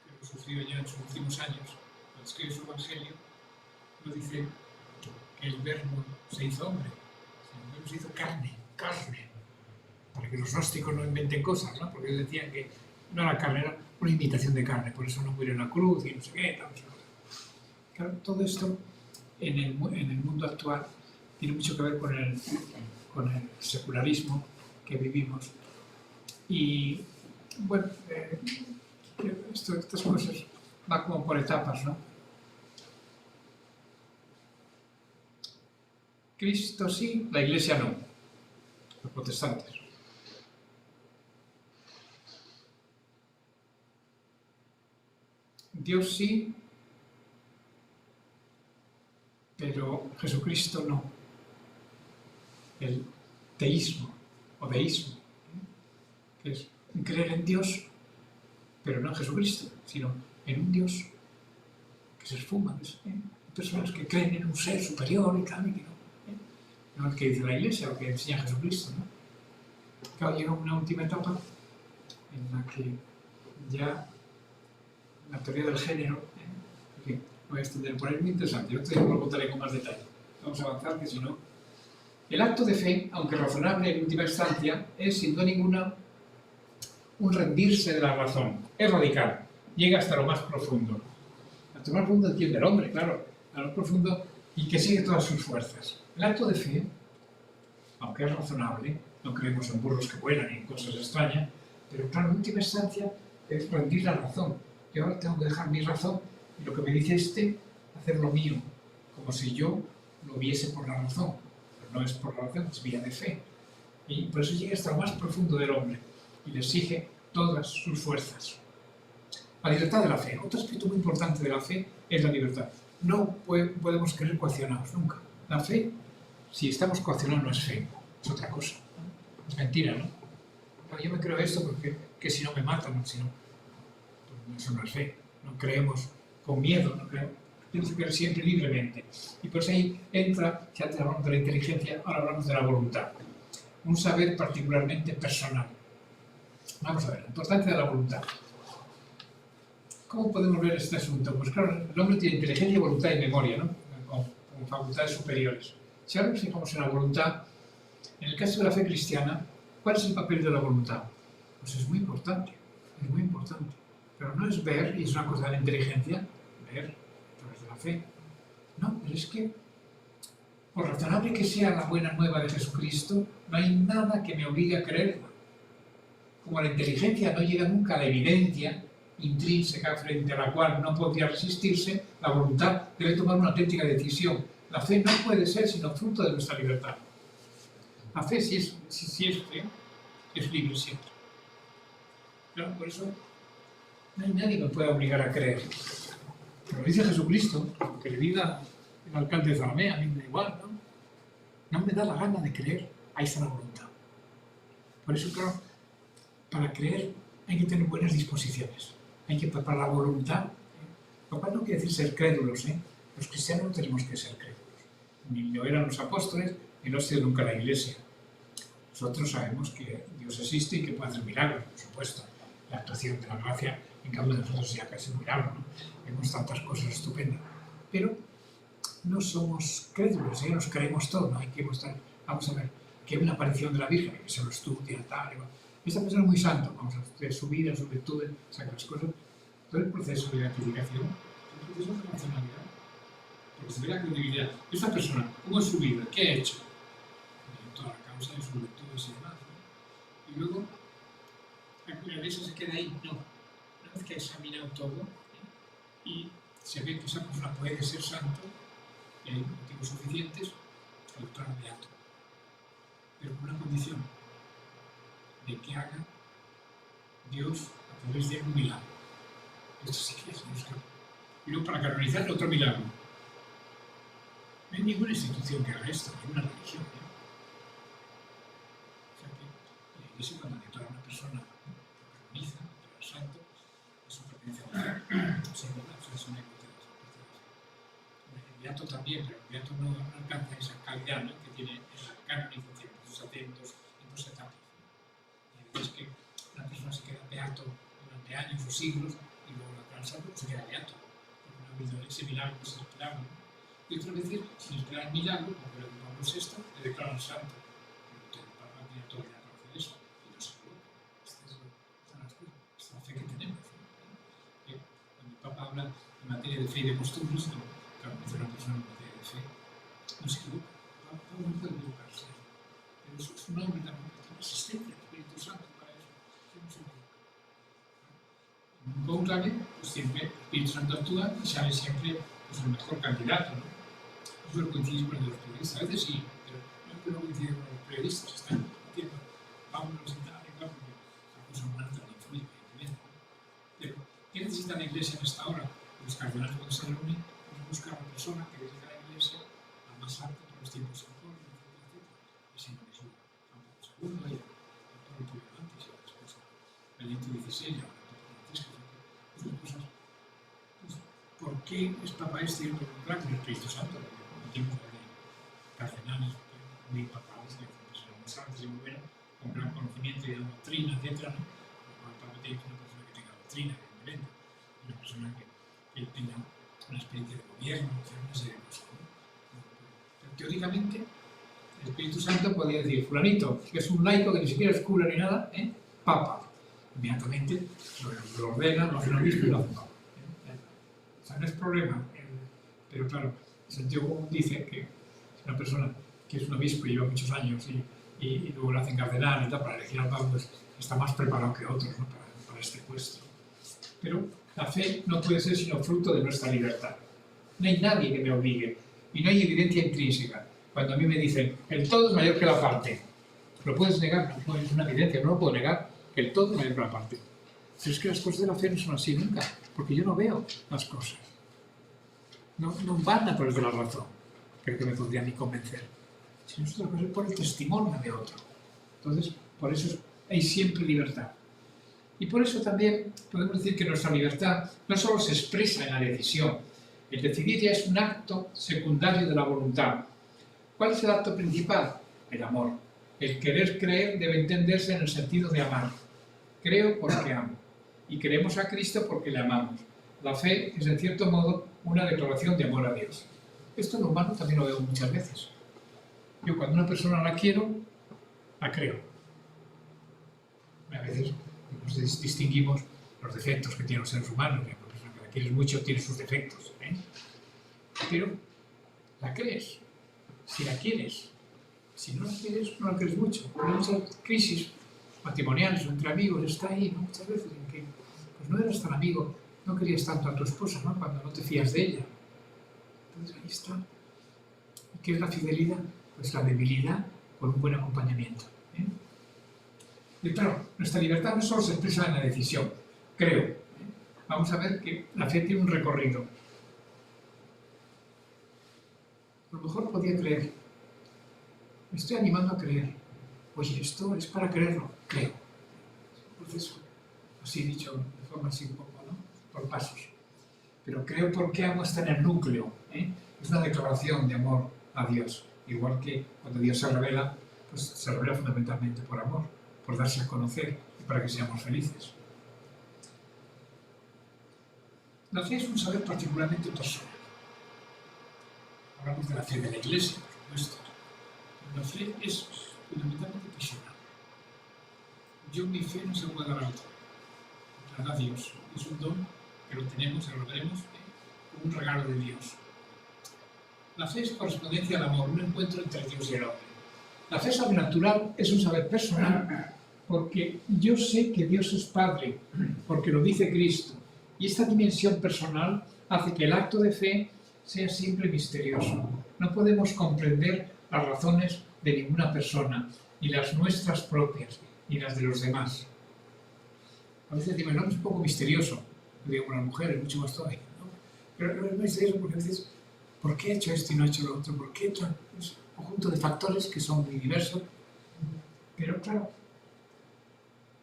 que lo sufrió ya en sus últimos años, cuando escribe su Evangelio, no dice que el Verbo se hizo hombre, sino el Verbo se hizo carne, para que los gnósticos no inventen cosas, ¿no? Porque ellos decían que no era carne, era una imitación de carne, por eso no murió en la cruz y no sé qué, tal, no sé qué. Claro, todo esto en el mundo actual tiene mucho que ver con el secularismo que vivimos. Y bueno, estas cosas van como por etapas, ¿no? Cristo sí, la Iglesia no, los protestantes. Dios sí, pero Jesucristo no. El teísmo o deísmo, que es creer en Dios, pero no en Jesucristo, sino en un Dios que se esfuma. Hay personas que creen en un ser superior y tal, y que no el que dice la Iglesia o que enseña Jesucristo, ¿no? Claro, llega una última etapa en la que ya la teoría del género, que voy a extender por ahí, es muy interesante, yo te lo contaré con más detalle. Vamos a avanzar, que si no... El acto de fe, aunque razonable en última instancia, es sin duda ninguna un rendirse de la razón. Es radical, llega hasta lo más profundo. Hasta lo más profundo entiende el hombre, claro, a lo más profundo, y que sigue todas sus fuerzas. El acto de fe, aunque es razonable, no creemos en burros que vuelan ni en cosas extrañas, pero claro, en última instancia es rendir la razón. Yo ahora tengo que dejar mi razón y lo que me dice hacer lo mío, como si yo lo viese por la razón. Pero no es por la razón, es vía de fe. Y por eso llega hasta lo más profundo del hombre y le exige todas sus fuerzas. La libertad de la fe. Otro aspecto muy importante de la fe es la libertad. No podemos creer coaccionados, nunca. La fe, si estamos coaccionados, no es fe, es otra cosa. Es mentira, ¿no? Pero yo me creo esto porque que si no me matan, ¿no? Si no, pues eso no es fe. No creemos con miedo, no creemos. Tenemos que creer siempre libremente. Y por eso ahí entra, si antes hablamos de la inteligencia, ahora hablamos de la voluntad. Un saber particularmente personal. Vamos a ver, la importancia de la voluntad. ¿Cómo podemos ver este asunto? Pues claro, el hombre tiene inteligencia, voluntad y memoria, ¿no? Como facultades superiores. Si ahora nos fijamos en la voluntad, en el caso de la fe cristiana, ¿cuál es el papel de la voluntad? Pues es muy importante, Pero no es ver, y es una cosa de la inteligencia, ver a través de la fe. No, pero es que, por razonable que sea la buena nueva de Jesucristo, no hay nada que me obligue a creerla. Como la inteligencia no llega nunca a la evidencia intrínseca frente a la cual no podría resistirse, la voluntad debe tomar una auténtica decisión. La fe no puede ser sino fruto de nuestra libertad. La fe, si es fe, es libre siempre. Claro, por eso no hay nadie que me pueda obligar a creer. Pero dice Jesucristo, que le diga el alcalde de Zalamea, a mí me da igual, ¿no? No me da la gana de creer, ahí está la voluntad. Por eso, claro, para creer hay que tener buenas disposiciones. Hay que preparar la voluntad. Lo cual no quiere decir ser crédulos, ¿eh? Los cristianos no tenemos que ser crédulos. Ni lo eran los apóstoles, ni lo ha sido nunca la Iglesia. Nosotros sabemos que Dios existe y que puede hacer milagros, por supuesto. La actuación de la gracia, en cambio de nosotros ya casi un milagro, ¿no? Vemos tantas cosas estupendas. Pero no somos crédulos, nos creemos todo, ¿no? Hay que mostrar, vamos a ver, que hay una aparición de la Virgen, que se lo estudia, tal, igual. Esta persona es muy santo, vamos a ver su vida, sus virtudes, saca las cosas. Todo el proceso de identificación es un proceso de racionalidad. Porque se ve la credibilidad. Esta persona, ¿cómo es su vida? ¿Qué ha hecho? Toda la causa de sus virtudes y demás, ¿no? Y luego, la iglesia se queda ahí. No. Una vez que ha examinado todo, y se ve que esa persona puede ser santo, y hay motivos suficientes, el declara beato. Pero con una condición, de que haga Dios a través de un milagro. Esto sí que es Dios. Y luego para canonizar otro milagro. No hay ninguna institución que haga esto, ninguna religión. O sea que la Iglesia, cuando declara a una persona, lo canoniza, declara santo, eso pertenece a la Iglesia. Eso no hay el beato también, pero el beato no alcanza esa calidad, ¿no?, que tiene la canonización, sus atentos en dos etapas. Y a veces que una persona se queda beato durante años o siglos y luego la alcanza, pues se queda beato, porque no ha habido ese milagro que se esperaba, ¿no? Y otras veces, sin esperar el milagro, como lo de Pablo VI, le declaran santo. Pero el Papa tiene todo ya para hacer eso, y no se equivoca. Esta es la fe que tenemos, ¿no? Cuando el Papa habla en materia de fe y de costumbres, claro, es una persona en materia de fe, no se equivoca. Pablo no puede equivocarse, pero eso es un hombre también que tiene asistencia del Espíritu Santo para eso. No se equivoca. En un conclave, pues siempre el Espíritu Santo actúa y sale siempre pues, el mejor candidato, ¿no? Eso lo coincide con el de los periodistas. A veces sí, pero no coincide con los periodistas. Están diciendo, vámonos a sentar y tal, porque la cosa humana también influye, evidentemente. Pero, ¿qué necesita la Iglesia en esta hora? Los cardenales, cuando se reúnen, buscar a una persona que dedica a la Iglesia a más arte por los tiempos históricos, etc. Y siempre es Juan Pablo II, y el propio antes, y después Benedicto XVI, y ahora el Papa Francisco. Pues las cosas, pues, ¿por qué es Papa este y otro contrario con el Espíritu Santo? Porque en tiempos de cardenales muy papales, que son muy santos y muy buenos, con gran conocimiento y de doctrina, etc. ¿No? El Papa tiene que ser una persona que tenga doctrina, evidentemente, una persona que tenga una experiencia de gobierno, una serie de cosas. Pero teóricamente, el Espíritu Santo podría decir, fulanito, que es un laico que ni siquiera es cura ni nada, papa. Inmediatamente lo ordena, lo hace un obispo y lo hace papa. O sea, no es problema. Pero claro, Santiago común dice que una persona que es un obispo y lleva muchos años y luego lo hacen cardenal y tal, para elegir al papa, pues está más preparado que otros, ¿no?, para este puesto. Pero la fe no puede ser sino fruto de nuestra libertad. No hay nadie que me obligue y no hay evidencia intrínseca. Cuando a mí me dicen, el todo es mayor que la parte, ¿lo puedes negar? No, es una evidencia, no lo puedo negar, que el todo es mayor que la parte. Pero es que las cosas de la fe no son así nunca, porque yo no veo las cosas. No van a través de la razón, creo que me podría ni convencer, sino es otra cosa por el testimonio de otro. Entonces, por eso hay siempre libertad. Y por eso también podemos decir que nuestra libertad no solo se expresa en la decisión. El decidir ya es un acto secundario de la voluntad. ¿Cuál es el acto principal? El amor. El querer creer debe entenderse en el sentido de amar. Creo porque amo. Y creemos a Cristo porque le amamos. La fe es, en cierto modo, una declaración de amor a Dios. Esto en lo humano también lo veo muchas veces. Yo cuando una persona la quiero, la creo. A veces distinguimos los defectos que tienen los seres humanos. Una persona que la quieres mucho tiene sus defectos, pero la crees, si la quieres. Si no la quieres, no la crees mucho. Hay muchas crisis matrimoniales o entre amigos, está ahí, ¿no?, muchas veces, en que pues no eras tan amigo, no querías tanto a tu esposa, ¿no? Cuando no te fías de ella. Entonces ahí está. ¿Y qué es la fidelidad? Pues la debilidad con un buen acompañamiento. Y claro, nuestra libertad no solo se expresa en la decisión, creo. Vamos a ver que la fe tiene un recorrido. A lo mejor podía creer. Me estoy animando a creer. Oye, esto es para creerlo. Creo. Es un proceso, así dicho, de forma así un poco, ¿no? Por pasos. Pero creo porque amo está en el núcleo. Es una declaración de amor a Dios. Igual que cuando Dios se revela, pues se revela fundamentalmente por amor, por darse a conocer y para que seamos felices. La fe es un saber particularmente personal. Hablamos de la fe de la Iglesia, por supuesto. La fe es fundamentalmente personal. Yo mi fe no se lo puedo dar a otro. La da Dios. Es un don que lo tenemos, y lo veremos, como un regalo de Dios. La fe es correspondencia al amor, un encuentro entre Dios y el hombre. La fe sobrenatural es un saber personal porque yo sé que Dios es Padre, porque lo dice Cristo. Y esta dimensión personal hace que el acto de fe sea siempre misterioso. No podemos comprender las razones de ninguna persona, ni las nuestras propias, ni las de los demás. A veces decimos, no, es un poco misterioso. Yo digo, una mujer, es mucho más todavía, ¿no? Pero es misterioso porque a veces, ¿por qué he hecho esto y no he hecho lo otro? ¿Por qué he hecho? Es un conjunto de factores que son muy diversos. Pero claro,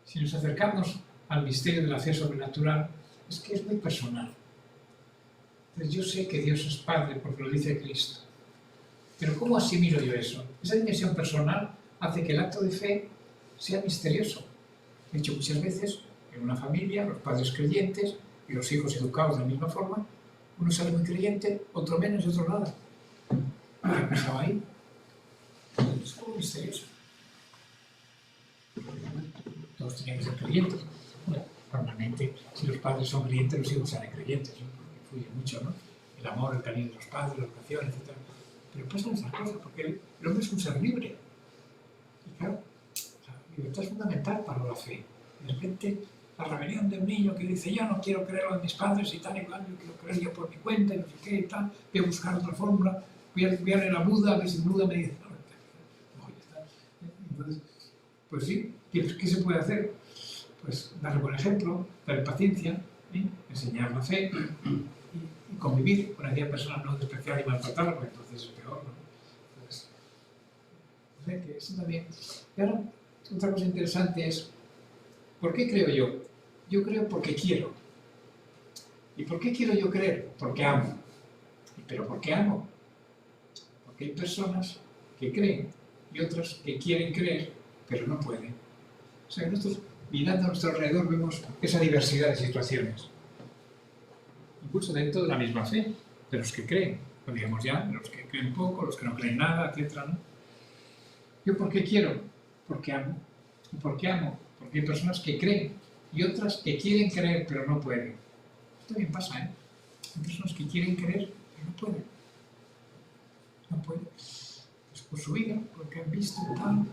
si nos acercamos al misterio de la fe sobrenatural, es que es muy personal. Entonces yo sé que Dios es Padre porque lo dice Cristo. Pero ¿cómo asimilo yo eso? Esa dimensión personal hace que el acto de fe sea misterioso. De hecho, muchas veces en una familia, los padres creyentes y los hijos educados de la misma forma, uno sale muy creyente, otro menos y otro nada. ¿Qué ha pasado ahí? Es algo misterioso. Todos tienen que ser creyentes. Bueno, normalmente, si los padres son creyentes, los hijos salen creyentes, ¿no? Porque influye mucho, ¿no? El amor, el cariño de los padres, la educación, etc. Pero pasan esas cosas porque el hombre es un ser libre. Y claro, la libertad es fundamental para la fe. De repente, la rebelión de un niño que dice, yo no quiero creer lo de mis padres y tal y cual, yo quiero creer yo por mi cuenta y no sé qué y tal, voy a buscar otra fórmula, voy a leer a Buda, a ver si Buda me dice, no, ya está. Entonces, pues sí, ¿qué se puede hacer? Pues darle buen ejemplo, darle paciencia, enseñar la fe y convivir con aquella persona, no despreciar y maltratarla, porque entonces es peor, ¿no? Entonces, o sea que eso también. Y ahora, otra cosa interesante es, ¿por qué creo yo? Yo creo porque quiero. ¿Y por qué quiero yo creer? Porque amo. ¿Pero por qué amo? Porque hay personas que creen y otras que quieren creer, pero no pueden. O sea, nosotros, mirando a nuestro alrededor, vemos esa diversidad de situaciones. Incluso dentro de la misma fe, de los que creen, o digamos ya, de los que creen poco, los que no creen nada, etc., ¿no? ¿Yo por qué quiero? Porque amo. ¿Y por qué amo? Porque hay personas que creen y otras que quieren creer, pero no pueden. Esto también pasa, ¿eh? Hay personas que quieren creer, pero no pueden. No pueden. Pues por su vida, porque han visto y tal,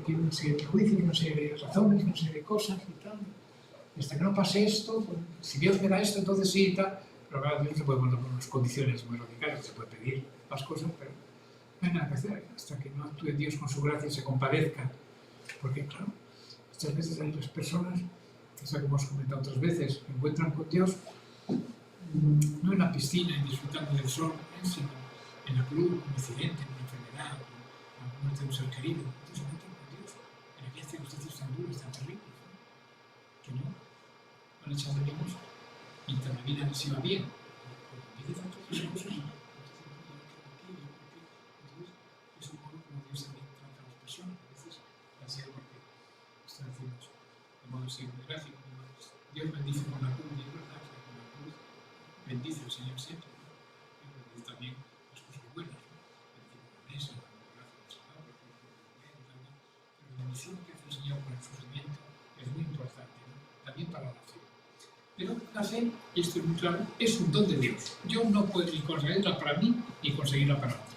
tienen una serie de prejuicios, una serie de razones, una serie de cosas y tal. Y hasta que no pase esto, pues, si Dios me da esto, entonces sí y tal. Pero claro, Dios se puede poner unas condiciones muy radicales, se puede pedir las cosas, pero no hay nada que hacer hasta que no actúe Dios con su gracia y se compadezca. Porque claro, muchas veces hay las personas, eso que hemos comentado otras veces, que encuentran con Dios no en la piscina y disfrutando del sol, sino en la cruz, en un accidente, en una enfermedad, en la muerte de un ser querido. Entonces se encuentran con Dios en aquellas circunstancias tan duras, tan terribles, ¿no? Que no han echado de menos mientras la vida les iba bien. Porque dice tantas cosas, entonces es un modo como Dios también trata a las personas. A veces ha sido porque está haciendo de modo así muy gráfico. Dios bendice con la cruz, y es verdad que con la cruz bendice al Señor siempre, ¿no? Y bendice también las cosas buenas, ¿no? Bendice la mesa, la gracia del Señor, pero la bendición que hace el Señor con el sufrimiento es muy importante, ¿no? También para la fe. Pero la fe, y esto es muy claro, es un don de Dios. Yo no puedo ni conseguirla para mí ni conseguirla para otros.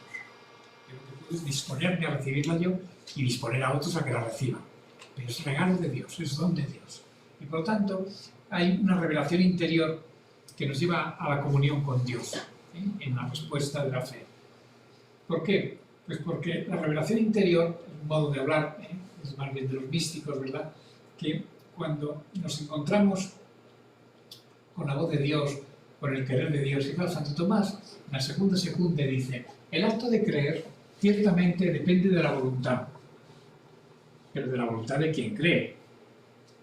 Yo lo que puedo es disponerme a recibirla yo y disponer a otros a que la reciban. Pero es regalo de Dios, es don de Dios. Y por lo tanto, hay una revelación interior que nos lleva a la comunión con Dios, en la respuesta de la fe. ¿Por qué? Pues porque la revelación interior, es un modo de hablar, es más bien de los místicos, ¿verdad? Que cuando nos encontramos con la voz de Dios, con el querer de Dios, y claro, Santo Tomás, en la segunda secunde dice, el acto de creer ciertamente depende de la voluntad, pero de la voluntad de quien cree.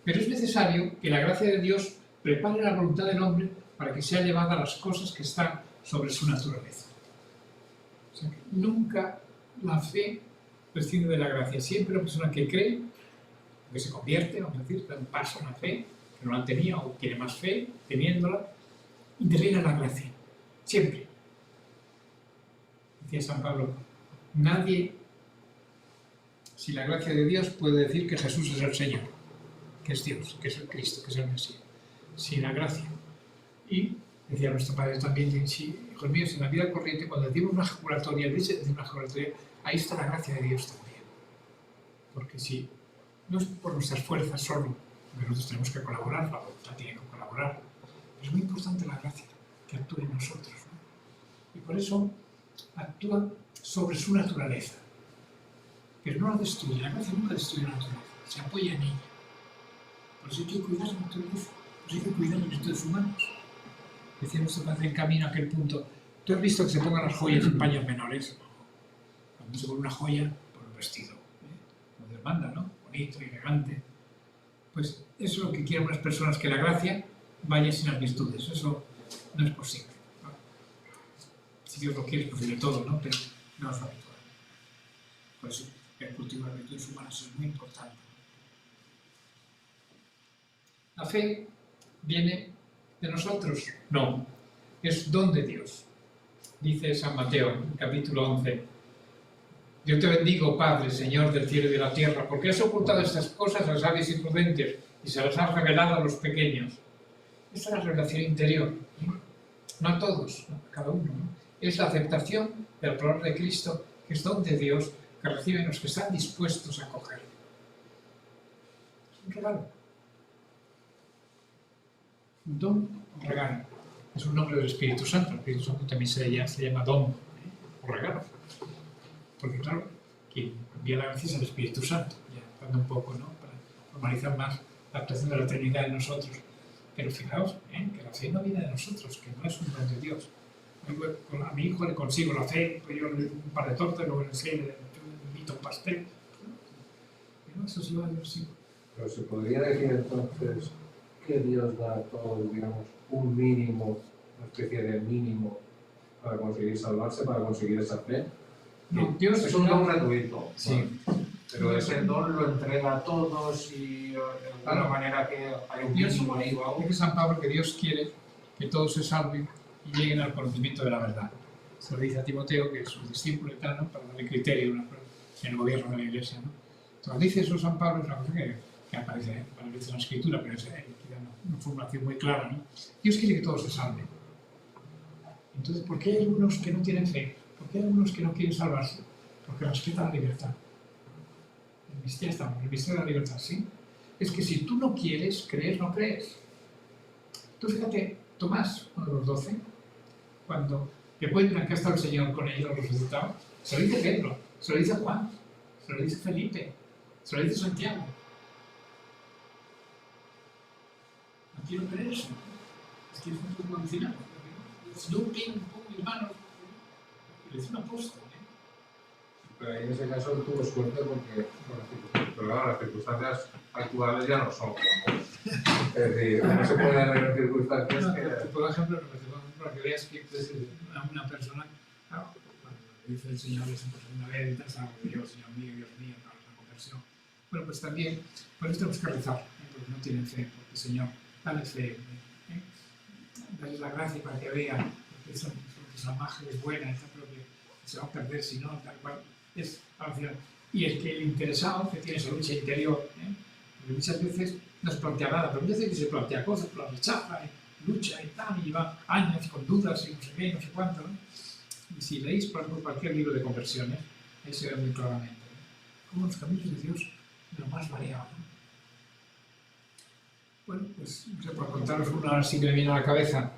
Pero es necesario que la gracia de Dios prepare la voluntad del hombre para que sea llevada a las cosas que están sobre su naturaleza. O sea, que nunca la fe prescinde de la gracia. Siempre la persona que cree, que se convierte, vamos a decir, da un paso en la fe, que no la tenía o quiere más fe, teniéndola, interviene en la gracia. Siempre. Decía San Pablo, nadie, sin la gracia de Dios, puede decir que Jesús es el Señor, que es Dios, que es el Cristo, que es el Mesías. Sin la gracia. Y decía nuestro Padre también, si, hijos míos, en la vida corriente, cuando decimos una ejaculatoria, ahí está la gracia de Dios también. Porque si no es por nuestras fuerzas solo, nosotros tenemos que colaborar, la voluntad tiene que colaborar. Es muy importante la gracia que actúe en nosotros, ¿no? Y por eso actúa sobre su naturaleza. Pero no la destruye, la gracia nunca destruye la naturaleza, se apoya en ella. Por eso hay que cuidar la naturaleza, por eso hay que cuidar las virtudes humanas. Decía nuestro Padre en camino a aquel punto, ¿tú has visto que se pongan las joyas en paños menores? Cuando se pone una joya, por un vestido, como Dios manda, ¿no? Bonito, elegante. Pues eso es lo que quieren unas personas, que la gracia vaya sin las virtudes. Eso no es posible, ¿no? Si Dios lo quiere es posible todo, ¿no? Pero no es lo habitual. Por eso el cultivo de las virtudes humanas es muy importante. ¿La fe viene de nosotros? No, es don de Dios. Dice San Mateo, en capítulo 11, yo te bendigo, Padre, Señor del cielo y de la tierra, porque has ocultado estas cosas a los sabios y prudentes y se las has revelado a los pequeños. Esta es la revelación interior, no a todos, a cada uno, ¿no? Es la aceptación del valor de Cristo, que es don de Dios, que reciben los que están dispuestos a acogerlo. Es un regalo. Un don, un regalo. Es un nombre del Espíritu Santo. El Espíritu Santo también se llama don, o regalo. Porque claro, quien envía la gracia es el Espíritu Santo, ya dando un poco, ¿no? Para formalizar más la actuación de la Trinidad en nosotros. Pero fijaos, que la fe no viene de nosotros, que no es un don de Dios. A mi hijo le consigo la fe, pues yo le doy un par de tortas, luego le invito a un pastel. Pero eso se va a Dios, sí. Pero se podría decir entonces que Dios da a todos, digamos, un mínimo, una especie de mínimo para conseguir salvarse, para conseguir esa fe. No, Dios es un don gratuito, sí. Pero ese don lo entrega a todos y de alguna manera que hay un mínimo ahí o algo. Dice San Pablo que Dios quiere que todos se salven y lleguen al conocimiento de la verdad. Se lo dice a Timoteo, que es su discípulo y tal, ¿no? Para darle criterio en el gobierno de la Iglesia, ¿no? Entonces dice eso San Pablo, es una cosa que aparece en la Escritura, pero es una formulación muy clara, ¿no? Dios quiere que todos se salven. Entonces, ¿por qué hay algunos que no tienen fe? ¿Por qué hay algunos que no quieren salvarse? Porque respetan la libertad. El misterio de la libertad, ¿sí? Es que si tú no quieres creer, no crees. Tú fíjate, Tomás, uno de los 12, cuando te cuentan que ha estado el Señor con ellos, resucitado, se lo dice Pedro, se lo dice Juan, se lo dice Felipe, se lo dice Santiago. No quiero creer eso. Es que es un poco alucinante. Si no tengo mis manos, le dice un apóstol. Pero en ese caso tuvo suerte porque las circunstancias actuales ya no son como... Es decir, no se pueden ver circunstancias No, que... por ejemplo, para que veas que es una persona, claro, cuando dice el Señor es una vez, Dios, Señor mío, para la conversión. Bueno, pues también, por eso tenemos que rezar, porque no tienen fe, porque Señor, dale fe, dale la gracia para que vea que esa imagen es buena, pero que se va a perder si no, tal cual. Es oración. Y el que el interesado, que tiene esa lucha interior, porque muchas veces no se plantea nada, pero muchas veces se plantea cosas, pero la rechaza, lucha y tal, y va años con dudas y no sé qué, no sé cuánto, ¿no? Y si leéis, por ejemplo, cualquier libro de conversiones, ahí se ve muy claramente, ¿no? Como los caminos de Dios, lo más variado, ¿no? Bueno, pues no sé, por contaros una así que me viene a la cabeza.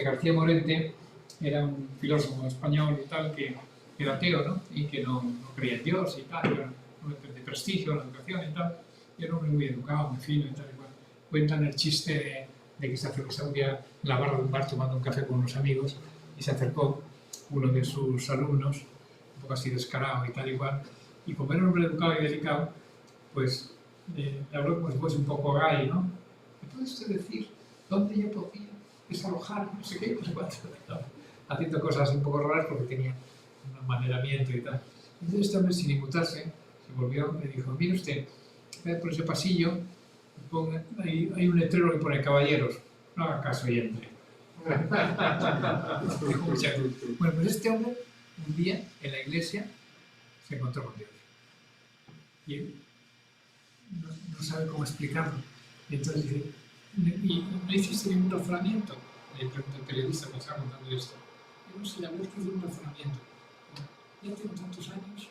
García Morente era un filósofo español y tal que era ateo, ¿no? Y que no creía en Dios y tal, era un hombre de prestigio en la educación y tal, y era un hombre muy educado, muy fino y tal y cual. Cuentan el chiste de que se acercó un día en la barra de un bar tomando un café con unos amigos y se acercó uno de sus alumnos, un poco así descarado y tal y cual, y como era un hombre educado y delicado, pues le habló como si fuese un poco gay, ¿no? ¿Me puedes usted decir dónde yo podía desalojar, no sé qué, no sé cuánto? Haciendo cosas un poco raras porque tenía un amaneramiento y tal. Entonces este hombre, sin inmutarse, se volvió y dijo, mire usted, ve por ese pasillo, hay un letrero que pone caballeros, no haga caso y entre. Bueno, pues este hombre, un día, en la iglesia, se encontró con Dios. Y él no sabe cómo explicarlo. Y entonces dice, ¿y no hiciste ningún razonamiento? Le pregunta el periodista que estaba contando esto. Y no sé, la verdad es que hice un razonamiento. Ya tengo tantos años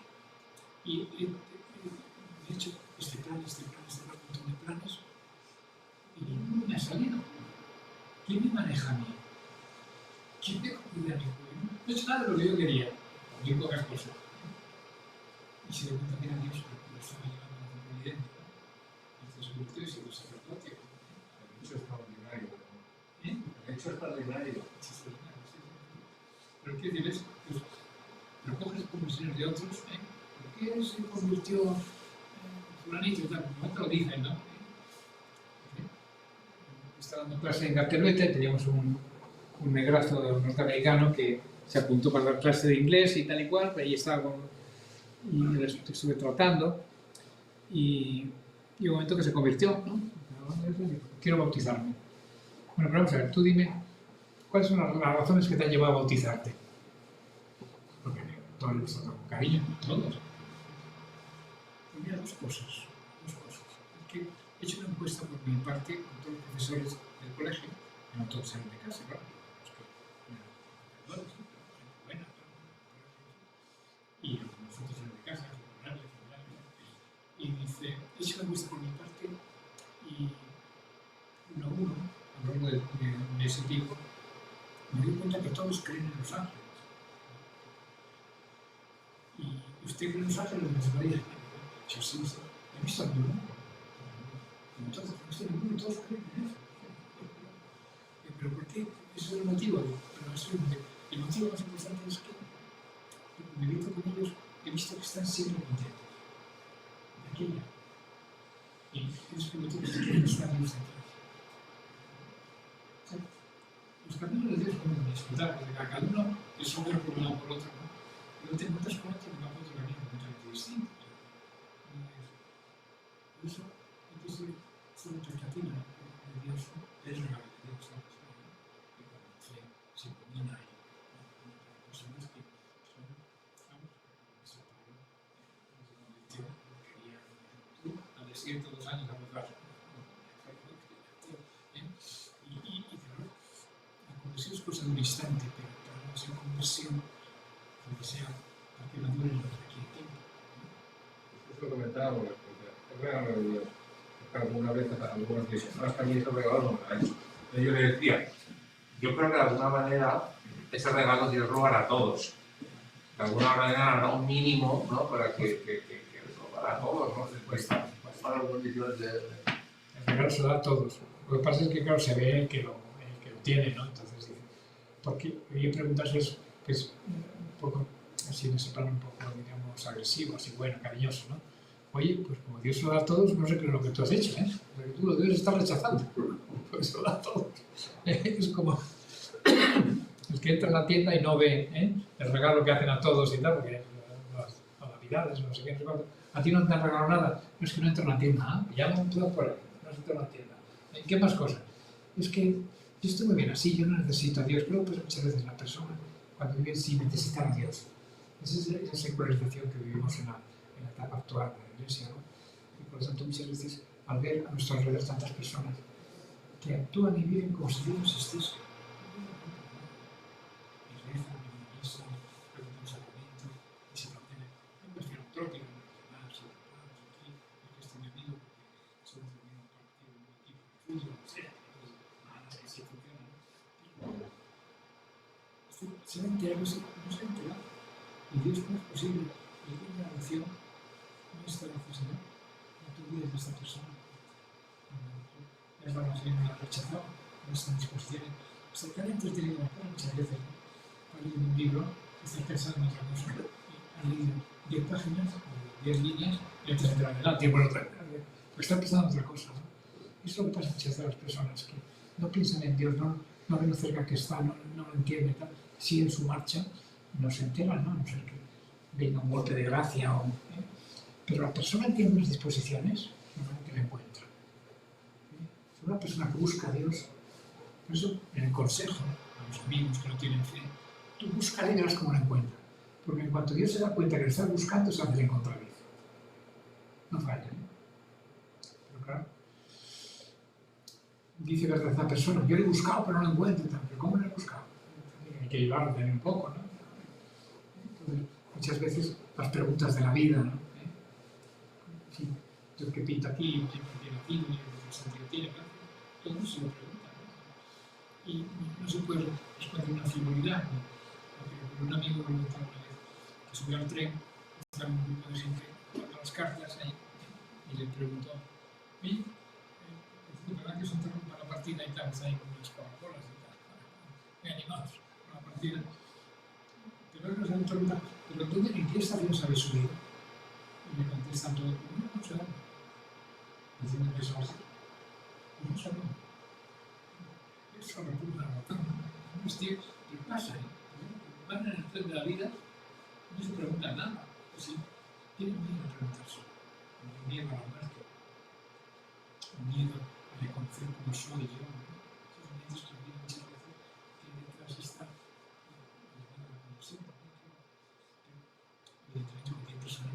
y he hecho este plan, un montón de planes y ninguno me ha salido. ¿Quién me maneja a mí? ¿Quién me cuida a mí? No he hecho nada de lo que yo quería. Muy pocas cosas. Y se le cuenta que era Dios que lo estaba llevando a un evidente. Entonces se convirtió y se hizo sacerdote. El hecho extraordinario. ¿Eh? El hecho extraordinario. Pero ¿qué dices? Pues, pero coges conversiones de otros, ¿eh? ¿Por qué se convirtió fulanito y tal? Por lo te lo dicen, ¿no? Estaba dando clase en Garteluete, teníamos un negrazo norteamericano que se apuntó para dar clase de inglés y tal y cual, pero ahí estaba y le estuve tratando y un momento que se convirtió, ¿no? Quiero bautizarme. Bueno, pero vamos a ver, tú dime, ¿cuáles son las razones que te han llevado a bautizarte? Porque todos les tratan con cariño, todos. Pues mira, dos cosas. Es que he hecho una encuesta por mi parte con todos los profesores del colegio, que no todos salen de casa, claro. Buena, y nosotros salen de casa, y dice, he hecho una encuesta por mi parte y uno a uno, a lo largo de ese tiempo, me doy cuenta que todos creen en los ángeles. Y usted cree en los ángeles, me María. Yo sí, he visto a ninguno. Entonces, no he visto a ninguno, todos creen en eso. ¿Pero por qué? Ese es el motivo. Pero ese es el motivo más importante es que me meto con ellos, he visto que están siempre contentos. De aquella. Y es el motivo que quieren estar Dios detrás. Los caminos de Dios son disfrutar, porque cada uno es un por uno por otro, ¿no? Pero te encuentras con otro que va por otro camino completamente distinto. Por eso hay que ser expectativa de Dios, es regalo de Dios, ¿sabes? Y cuando se combina ahí, personas que son, ¿sabes? Se Pablo se convirtió, quería tú al desierto 2 años a buscar. Y claro, la conversión es cosa de un instante, pero para esa conversión, aunque sea para que madure, nos requiere tiempo. Esto lo comentaba porque es regalo de Dios. Alguna vez algunos dicen, no, es que a mí ese regalo no me lo ha hecho. Entonces yo le decía, yo creo que de alguna manera ese regalo Dios lo hará a todos. De alguna manera hará un mínimo, ¿no? Para que lo hará a todos, ¿no? Pues para las condiciones de... El regalo se lo da a todos. Lo que pasa es que, claro, se ve que lo tiene, ¿no? Entonces dice, porque yo preguntas que es un poco, así en ese plano un poco, digamos, agresivo, así bueno, cariñoso, ¿no? Oye, pues como Dios se lo da a todos, no sé qué es lo que tú has hecho, ¿eh? Porque tú lo debes estar rechazando, porque se lo da a todos. Es como el que entra en la tienda y no ve el regalo que hacen a todos y tal, porque las navidades, no sé qué, no sé cuánto. A ti no te han regalado nada, no es que no entro en la tienda, ¿ah? Me llaman todo por ahí, no entro en la tienda. ¿Qué más cosas? Es que yo estoy muy bien así, yo no necesito a Dios, pero pues muchas veces la persona, cuando vive sin necesitar a Dios, esa es la secularización que vivimos en la etapa actual de la Iglesia, ¿no? Y por lo tanto muchas veces al ver a nuestro alrededor tantas personas que actúan y viven como si Dios no existiese, y rezan, y misa, preguntan sacramento, y se mantienen en cuestión trópica, no sé qué, el que es mi amigo, porque somos del mismo partido, del mismo equipo de se va a enterar, no se ha enterado. Y Dios, ¿cómo es posible? Y en la oración, no está la Señor, no te olvides de esta persona. Es la oración, no la ha rechazado, no está en disposición. Se te han entretenido muchas veces, ¿no? Has leído un libro, estás pensando en otra cosa, has leído 10 páginas, 10 líneas, y antes de entrar adelante, bueno, pues están pensando en otra cosa, ¿no? Eso es lo que pasa muchas de las personas, que no piensan en Dios, no ven lo cerca que está, no lo entienden, siguen su marcha, no se enteran, ¿no? A no ser que venga un golpe de gracia, pero la persona tiene unas disposiciones, normalmente la encuentra. Es una persona que busca a Dios, por eso en el consejo a los amigos que no tienen fe, tú búscale y verás cómo la encuentra. Porque en cuanto Dios se da cuenta que le estás buscando, se hace el encontradizo. No falla, ¿eh? Pero claro, dice que esta persona, yo le he buscado pero no lo encuentro, pero ¿cómo lo he buscado? Hay que ayudarlo también un poco, ¿no? Entonces, muchas veces las preguntas de la vida, ¿no? Sí, yo qué pinto aquí, qué tiene aquí, qué sentido tiene, ¿no? Todo eso se lo pregunta, ¿no? Y no se puede responder una frivolidad, ¿no? Porque un amigo me preguntaba una vez que subió al tren, estaba un grupo de gente dando las cartas ahí, y le preguntó, oye, ¿verdad que se interrumpa la partida y tal? Está ahí con unas Coca-Colas y tal, muy animados con la partida. Pero luego se pregunta, ¿pero tú en qué estación habéis subido? Y me contestan todos, no sé dónde. Diciendo que eso va a ser. No sé dónde. Eso repugna la botón. Unos tíos, ¿qué pasa? Van en el tren de la vida, no se preguntan nada. Pues sí, tienen miedo a preguntarse. Miedo a la muerte. Miedo a reconocer cómo soy yo. Esos miedos que vienen muchas veces que detrás está la conexión. Evidentemente, cualquier persona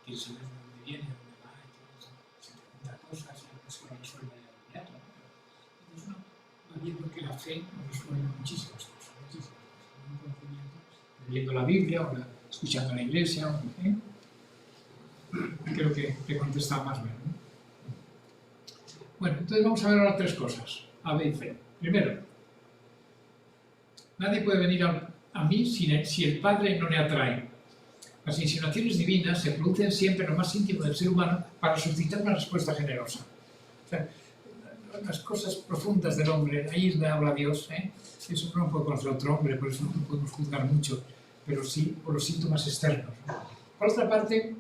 quiere saber de dónde viene, de dónde va, y todo eso. Se pregunta cosas y eso lo resuelve de inmediato. Entonces uno va viendo que la fe nos resuelve muchísimas cosas. Un conocimiento, leyendo la Biblia, o escuchando la iglesia, creo que te contesta más bien, ¿no? Bueno, entonces vamos a ver ahora tres cosas, A, B y C. Primero, nadie puede venir a mí si el Padre no le atrae. Las insinuaciones divinas se producen siempre en lo más íntimo del ser humano para suscitar una respuesta generosa. O sea, las cosas profundas del hombre, ahí es donde habla Dios, eso no puede conocer otro hombre, por eso no podemos juzgar mucho, pero sí por los síntomas externos. Por otra parte,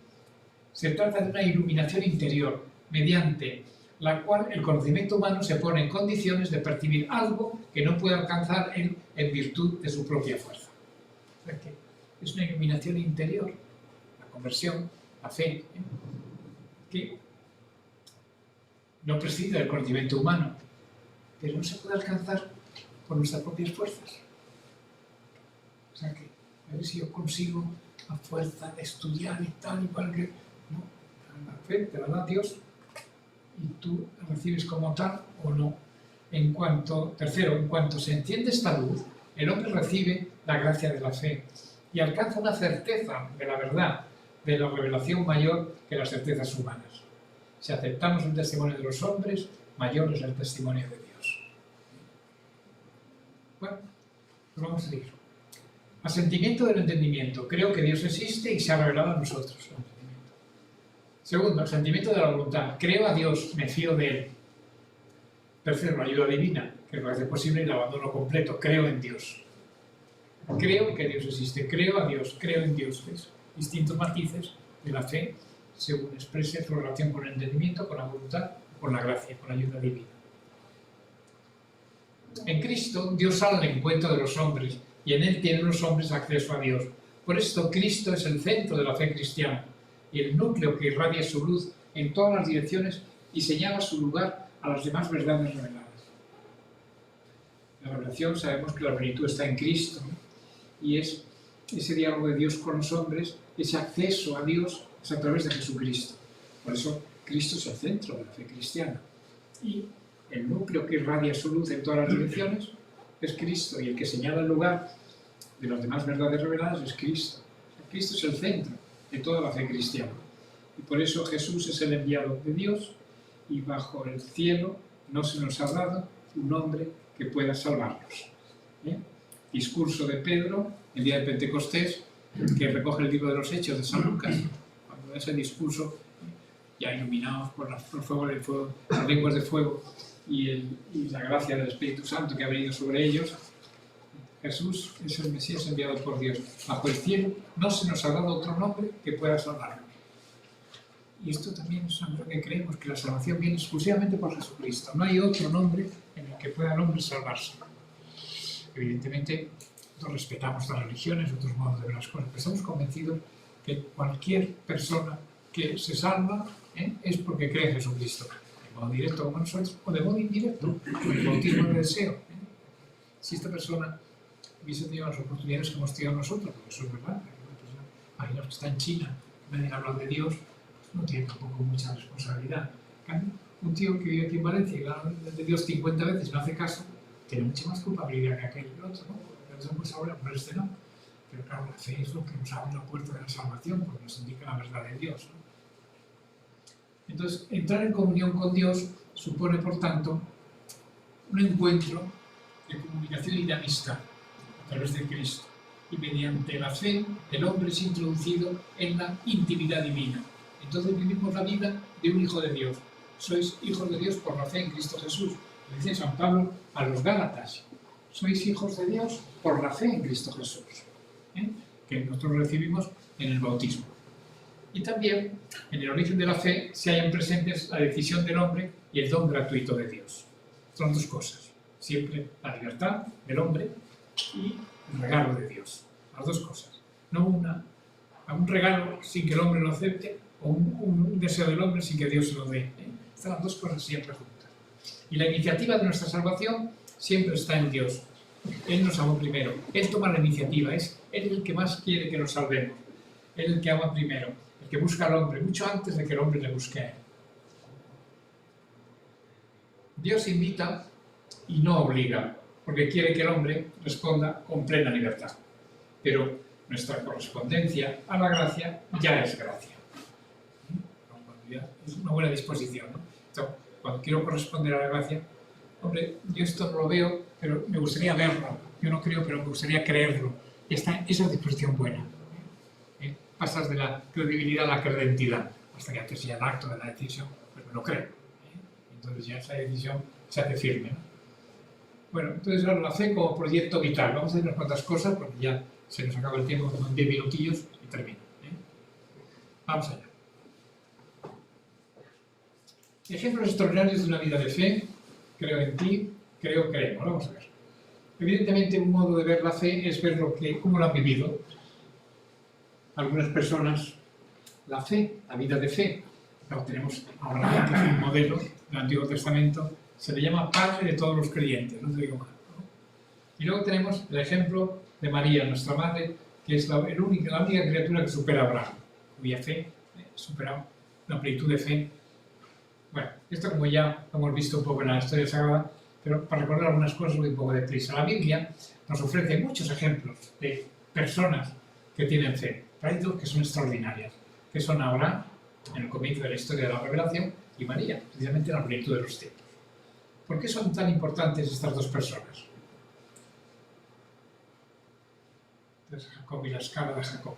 se trata de una iluminación interior, mediante la cual el conocimiento humano se pone en condiciones de percibir algo que no puede alcanzar él en virtud de su propia fuerza. O sea que es una iluminación interior, la conversión, la fe, que no prescinde del conocimiento humano, pero no se puede alcanzar por nuestras propias fuerzas. O sea que, a ver si yo consigo la fuerza de estudiar y tal, igual que... No, la fe te la da Dios y tú la recibes como tal o no. Tercero, en cuanto se enciende esta luz, el hombre recibe la gracia de la fe y alcanza una certeza de la verdad, de la revelación mayor que las certezas humanas. Si aceptamos el testimonio de los hombres, mayor es el testimonio de Dios. Bueno, pues vamos a seguir. Asentimiento del entendimiento. Creo que Dios existe y se ha revelado a nosotros. Segundo, asentimiento de la voluntad. Creo a Dios, me fío de Él. Tercero, la ayuda divina, que lo hace posible y el abandono completo. Creo en Dios. Creo que Dios existe. Creo a Dios. Creo en Dios. ¿Ves? Distintos matices de la fe según exprese su relación con el entendimiento, con la voluntad, con la gracia, con la ayuda divina. En Cristo, Dios sale al encuentro de los hombres y en Él tienen los hombres acceso a Dios. Por esto, Cristo es el centro de la fe cristiana y el núcleo que irradia su luz en todas las direcciones y señala su lugar a las demás verdades reveladas. La revelación, sabemos que la plenitud está en Cristo, ¿no? Y es ese diálogo de Dios con los hombres, ese acceso a Dios es a través de Jesucristo. Por eso, Cristo es el centro de la fe cristiana. Y el núcleo que irradia su luz en todas las direcciones es Cristo, y el que señala el lugar de las demás verdades reveladas es Cristo. Cristo es el centro de toda la fe cristiana. Y por eso Jesús es el enviado de Dios, y bajo el cielo no se nos ha dado un hombre que pueda salvarnos. Discurso de Pedro el día de Pentecostés, que recoge el libro de los Hechos de San Lucas, cuando ese discurso, ya iluminados por las lenguas de fuego y la gracia del Espíritu Santo que ha venido sobre ellos, Jesús es el Mesías enviado por Dios. Bajo el cielo no se nos ha dado otro nombre que pueda salvarnos. Y esto también es algo que creemos, que la salvación viene exclusivamente por Jesucristo. No hay otro nombre en el que pueda el hombre salvarse. Evidentemente, nosotros respetamos las religiones, otros modos de ver las cosas, pero estamos convencidos que cualquier persona que se salva es porque cree en Jesucristo, de modo directo como nosotros, o de modo indirecto, con el bautismo de deseo. Si esta persona hubiese tenido las oportunidades que hemos tenido nosotros, porque eso es verdad, imaginaos que está en China, que nadie habla de Dios, pues no tiene tampoco mucha responsabilidad. Un tío que vive aquí en Valencia y habla de Dios 50 veces y no hace caso, tiene mucha más culpabilidad que aquel y otro, ¿no? Porque no pues ahora, por este no. Pero claro, la fe es lo que nos abre la puerta de la salvación, porque nos indica la verdad de Dios, ¿no? Entonces, entrar en comunión con Dios supone, por tanto, un encuentro de comunicación y de amistad a través de Cristo. Y mediante la fe, el hombre es introducido en la intimidad divina. Entonces vivimos la vida de un hijo de Dios. Sois hijos de Dios por la fe en Cristo Jesús. Lo dice San Pablo a los Gálatas. Sois hijos de Dios por la fe en Cristo Jesús, que nosotros recibimos en el bautismo. Y también en el origen de la fe se hallan presentes la decisión del hombre y el don gratuito de Dios. Son dos cosas. Siempre la libertad del hombre y el regalo de Dios. Las dos cosas. No un regalo sin que el hombre lo acepte o un deseo del hombre sin que Dios se lo dé. Están las dos cosas siempre juntas. Y la iniciativa de nuestra salvación siempre está en Dios. Él nos amó primero. Él toma la iniciativa. Es Él el que más quiere que nos salvemos. Él el que ama primero. El que busca al hombre, mucho antes de que el hombre le busque a él. Dios invita y no obliga, porque quiere que el hombre responda con plena libertad. Pero nuestra correspondencia a la gracia ya es gracia. Es una buena disposición, ¿no? Entonces, cuando quiero corresponder a la gracia, hombre, yo esto no lo veo, pero me gustaría verlo. Yo no creo, pero me gustaría creerlo. Y esa es disposición buena. Pasas de la credibilidad a la credentidad, hasta que haces ya el acto de la decisión, pues me lo creo. Entonces ya esa decisión se hace firme, ¿no? Bueno, entonces ahora la fe como proyecto vital. Vamos a hacer unas cuantas cosas, porque ya se nos acaba el tiempo, como en 10 minutillos y termino. Vamos allá. Ejemplos extraordinarios de una vida de fe. Creo en ti, creemos. Vamos a ver. Evidentemente, un modo de ver la fe es ver cómo lo han vivido. Algunas personas, la fe, la vida de fe, lo tenemos ahora, que es un modelo del Antiguo Testamento, se le llama padre de todos los creyentes, no te digo más, ¿no? Y luego tenemos el ejemplo de María, nuestra madre, que es la única criatura que supera a Abraham, cuya fe supera la plenitud de fe. Bueno, esto como ya lo hemos visto un poco en la historia sagrada, pero para recordar algunas cosas voy un poco deprisa. La Biblia nos ofrece muchos ejemplos de personas que tienen fe. Pero hay dos que son extraordinarias, que son Abraham, en el comienzo de la historia de la revelación, y María, precisamente en la plenitud de los tiempos. ¿Por qué son tan importantes estas dos personas? Entonces, Jacob y la escala de Jacob.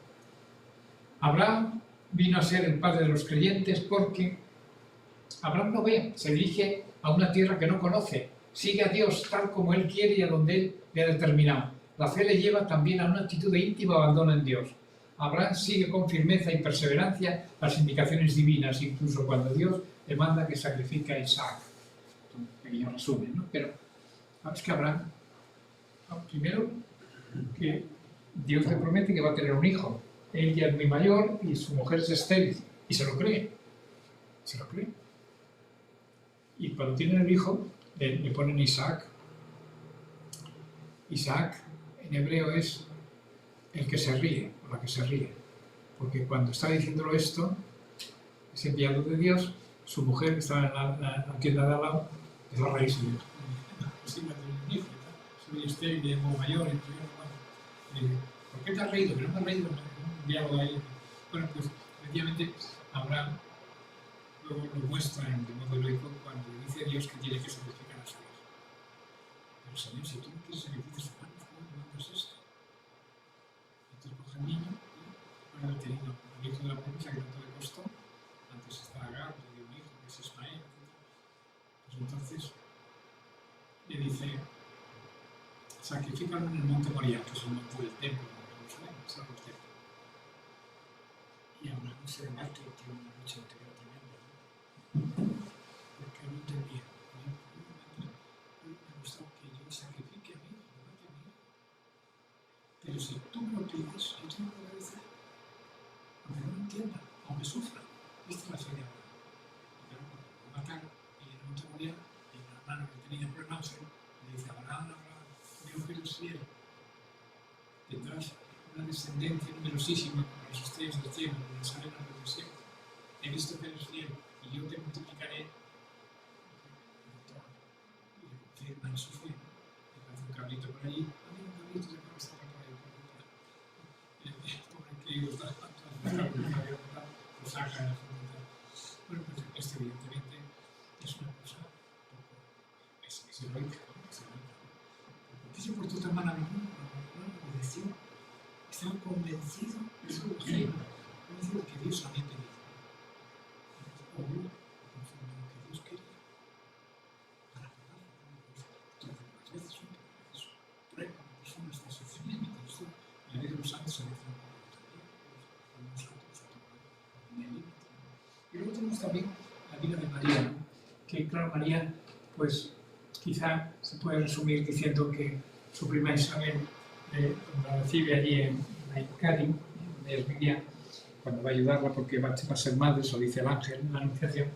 Abraham vino a ser el padre de los creyentes porque Abraham no ve, se dirige a una tierra que no conoce, sigue a Dios tal como Él quiere y a donde Él le ha determinado. La fe le lleva también a una actitud de íntimo abandono en Dios. Abraham sigue con firmeza y perseverancia las indicaciones divinas, incluso cuando Dios le manda que sacrifique a Isaac. Un pequeño resumen, ¿no? Pero es que Abraham, primero, que Dios le promete que va a tener un hijo. Él ya es muy mayor y su mujer es estéril. Y se lo cree. Se lo cree. Y cuando tienen el hijo, le ponen Isaac. Isaac, en hebreo, es el que se ríe, o la que se ríe. Porque cuando está diciéndolo esto, ese enviado de Dios, su mujer, que estaba en la tienda de al lado, empezó a reírse. Sí, va a tener un hijo, ¿no? Soy estéril y es muy mayor. ¿Por qué te has reído? Que no me has reído, un diálogo ahí. Bueno, pues, efectivamente, Abraham luego lo muestra de modo heroico cuando le dice a Dios que tiene que sacrificar a su hijo. Pero Señor, si tú no quieres sacrificar a su hijo, ¿cómo es esto? coge el niño y bueno, teniendo el hijo de la promesa que tanto le costó, antes estaba Agar, le dio un hijo que es Ismael, etc. Pues entonces le dice, sacrifícalo en el monte Moriah, que es el monte del templo de Jerusalén, es el templo. Y Abraham se debate y tiene una lucha interior tremenda, ¿no? Porque no entendía. Me gusta que yo sacrifique a mi hijo, me mate a mi hijo. Pero si tú me lo pides, yo tengo que obedecer. Aunque no lo entienda, aunque sufra. Esta es la fe de Abraham. Pero cuando lo mataron y en el monte Moriah, y una mano que tenía por el ángel, le dice, Abraham, Dios que eres fiel, tendrás una descendencia numerosísima como las estrellas del cielo, como las arenas del desierto. He visto que eres fiel y yo te multiplicaré. Y le confirma en su fe. Le hace un cabrito por allí. A mí un cabrito se puede estar por ahí. El pobre crío está lo saca de la frontera. Bueno, pues esto evidentemente es una cosa un poco... es heroica, ¿no? Es heroica. ¿Por qué se portó tan mal a mi mundo? No obedeció. Estaba convencido de su fe, convencido de que Dios había pedido. Obró conforme a lo que Dios quería. Para probarlo. Todas las veces un proceso. Prueba a la persona hasta su fin. Esto en la vida de los santos se dice también. Los santos en el límite. Y luego tenemos también la vida de María, ¿no? Que claro, María, pues quizá se puede resumir diciendo que su prima Isabel la recibe allí en Cádiz, donde ella vivía, cuando va a ayudarla porque va a ser madre, eso dice el ángel en la anunciación,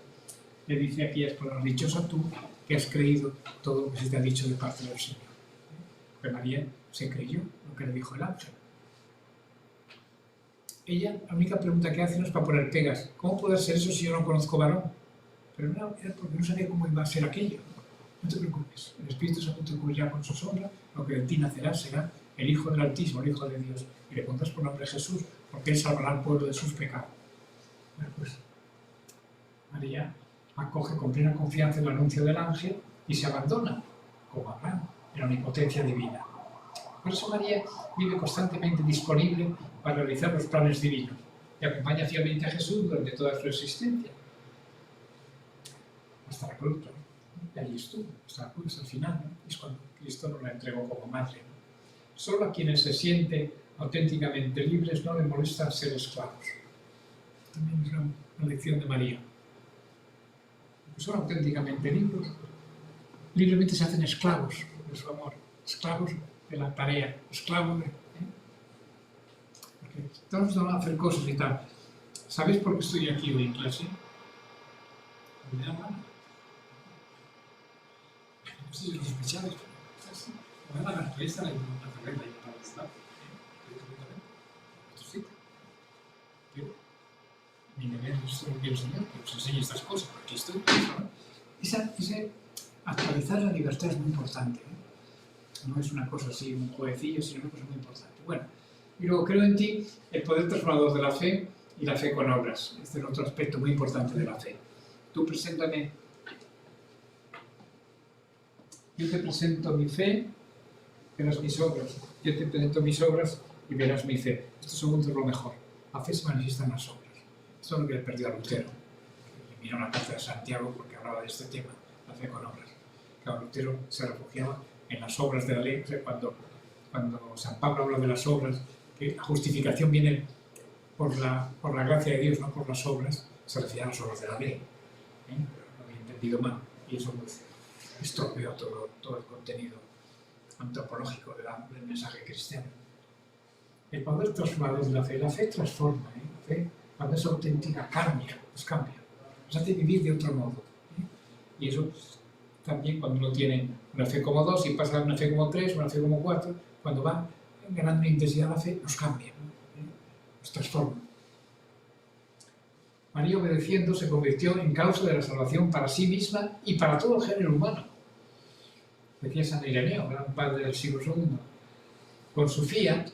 le dice aquí, es por dichosa tú que has creído todo lo que se te ha dicho de parte del Señor. Porque María se creyó lo que le dijo el ángel. Ella, la única pregunta que hace no es para poner pegas. ¿Cómo puede ser eso si yo no conozco varón? Pero no, era porque no sabía cómo iba a ser aquello. No te preocupes, el Espíritu Santo te cubrirá con su sombra, lo que de ti nacerá será el Hijo del Altísimo, el Hijo de Dios, y le pondrás por nombre Jesús, porque él salvará al pueblo de sus pecados. Bueno, pues María acoge con plena confianza el anuncio del ángel y se abandona, como Abraham, en la omnipotencia divina. Por eso María vive constantemente disponible para realizar los planes divinos y acompaña fielmente a Jesús durante toda su existencia, hasta la cruz. Y allí estuvo, hasta la cruz, al final, ¿no? Es cuando Cristo nos la entregó como madre, ¿no? Solo a quienes se sienten auténticamente libres no le molesta ser esclavos. También es una lección de María. Son auténticamente libres. Libremente se hacen esclavos de su amor, esclavos de la tarea, esclavos de... Porque todos nos van a hacer cosas y tal. ¿Sabéis por qué estoy aquí hoy en clase? Me da gana. No sé si lo sospecháis, pero es así. Me da gana. Ahí está la carrera ahí para estar. Otro sitio. Pero mi deber es servir al Señor, que os enseñe estas cosas, porque aquí estoy. Ese actualizar la libertad es muy importante, ¿eh? No es una cosa así, un jueguecillo, sino una cosa muy importante. Bueno, y luego creo en ti el poder transformador de la fe y la fe con obras. Este es otro aspecto muy importante de la fe. Tú preséntame. Yo te presento mi fe, verás mis obras. Yo te presento mis obras y verás mi fe. Esto segundo es lo mejor. La fe se manifiesta en las obras. Esto es lo que le perdió a Lutero. Mira una carta de Santiago porque hablaba de este tema, la fe con obras. Claro, Lutero se refugiaba en las obras de la ley. O sea, cuando San Pablo habla de las obras, que la justificación viene por la gracia de Dios, no por las obras, se refiere a las obras de la ley. Pero lo había entendido mal y eso pues estropeó todo el contenido antropológico del mensaje cristiano. El poder transformador de la fe transforma, la fe cuando es auténtica cambia, nos hace vivir de otro modo. Y eso también cuando uno tiene una fe como 2 y pasa a una fe como 3, una fe como 4, cuando va ganando intensidad la fe, nos cambia, nos transforma. María, obedeciendo, se convirtió en causa de la salvación para sí misma y para todo el género humano. Decía San Ireneo, gran padre del siglo II. Con su fiat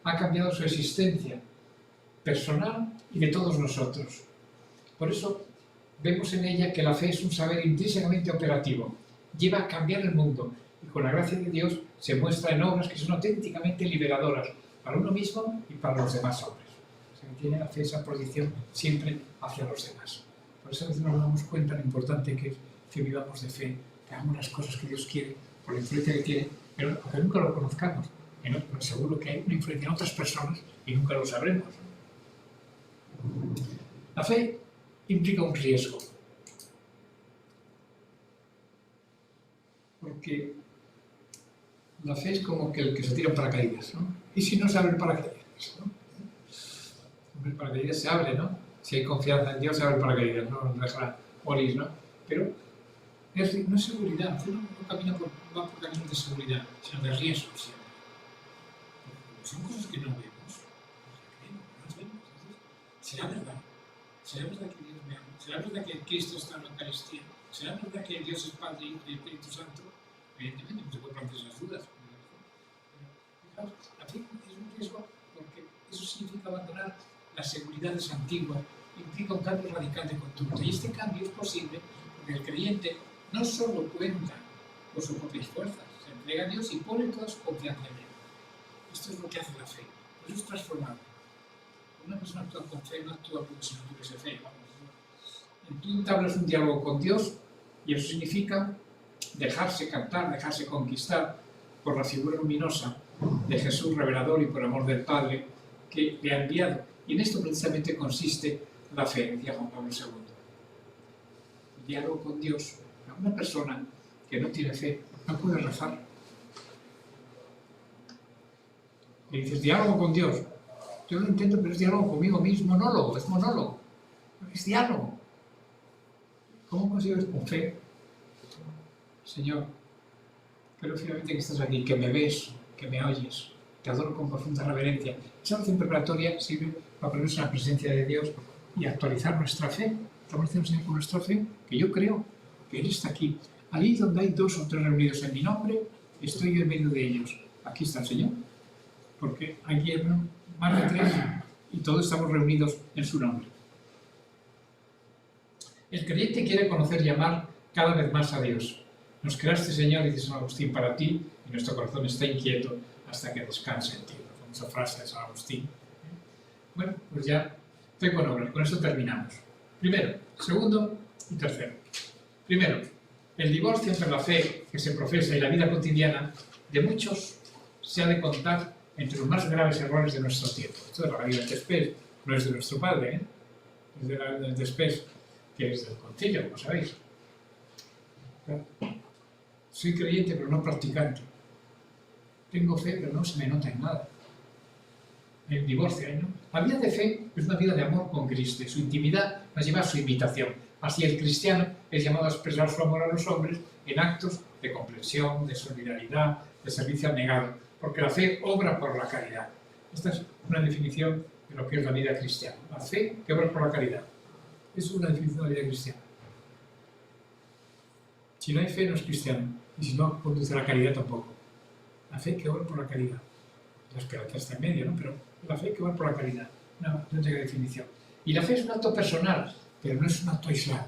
ha cambiado su existencia personal y de todos nosotros. Por eso vemos en ella que la fe es un saber intrínsecamente operativo. Lleva a cambiar el mundo y con la gracia de Dios se muestra en obras que son auténticamente liberadoras, para uno mismo y para los demás hombres. O sea, que tiene la fe esa posición siempre hacia los demás. Por eso a veces no nos damos cuenta de lo importante que es que vivamos de fe, que hagamos las cosas que Dios quiere, por la influencia que tiene, pero aunque nunca lo conozcamos, pero seguro que hay una influencia en otras personas y nunca lo sabremos. La fe implica un riesgo, porque la fe es como que el que se tira en paracaídas, ¿no? ¿Y si no se abre el paracaídas, ¿no? El paracaídas se abre, ¿no? Si hay confianza en Dios, se abre el paracaídas, no nos dejará morir, ¿no? Pero no es seguridad, uno no camina va por caminos de seguridad, sino de riesgo siempre. Son cosas que no vemos, no las vemos. ¿Será verdad? ¿Será verdad que Dios me ama? ¿Será verdad que Cristo está en la Eucaristía? ¿Será verdad que Dios es Padre, Hijo y Espíritu Santo? Evidentemente no se pueden plantear esas dudas. Pero, fijaos, la fe es un riesgo porque eso significa abandonar las seguridades antiguas, implica un cambio radical de conducta. Y este cambio es posible porque el creyente no solo cuenta con sus propias fuerzas, se entrega a Dios y pone toda su confianza en Él. Esto es lo que hace la fe. Por eso es transformable. Una persona actúa con fe, no actúa como si no tuviese fe. Tú entablas un diálogo con Dios y eso significa dejarse captar, dejarse conquistar por la figura luminosa de Jesús revelador y por amor del Padre que le ha enviado. Y en esto precisamente consiste la fe, decía Juan Pablo II. El diálogo con Dios. Una persona que no tiene fe no puede rezar. Y dices, diálogo con Dios. Yo lo intento, pero es diálogo conmigo mismo, monólogo, es monólogo. Es diálogo. ¿Cómo consigues con fe? Señor, creo finalmente que estás aquí, que me ves, que me oyes, te adoro con profunda reverencia. Esa oración preparatoria sirve para ponernos en la presencia de Dios y actualizar nuestra fe. Estamos haciendo, Señor, con nuestra fe, que yo creo que Él está aquí. Allí donde hay 2 o 3 reunidos en mi nombre, estoy yo en medio de ellos. Aquí está el Señor. Porque aquí hay más de 3 y todos estamos reunidos en su nombre. El creyente quiere conocer y amar cada vez más a Dios. Nos creaste, Señor, dice San Agustín, para ti, y nuestro corazón está inquieto hasta que descanse en ti. La famosa frase de San Agustín. Bueno, pues ya estoy con obras, con eso terminamos. Primero, segundo y tercero. Primero, el divorcio entre la fe que se profesa y la vida cotidiana de muchos se ha de contar entre los más graves errores de nuestro tiempo. Esto de la vida del Despés no es de nuestro padre, es de la del Despés, que es del concilio, como sabéis. Soy creyente pero no practicante. Tengo fe pero no se me nota en nada. El divorcio, ¿no? La vida de fe es una vida de amor con Cristo. Su intimidad nos lleva a su imitación. Así el cristiano es llamado a expresar su amor a los hombres en actos de comprensión, de solidaridad, de servicio abnegado, porque la fe obra por la caridad. Esta es una definición de lo que es la vida cristiana. La fe que obra por la caridad. Eso es una definición de la vida cristiana. Si no hay fe, no es cristiano. Y si no conduce a la caridad, tampoco. La fe que obra por la caridad. La esperanza está en medio, ¿no? Pero la fe que obra por la caridad. No tengo definición. Y la fe es un acto personal, pero no es un acto aislado.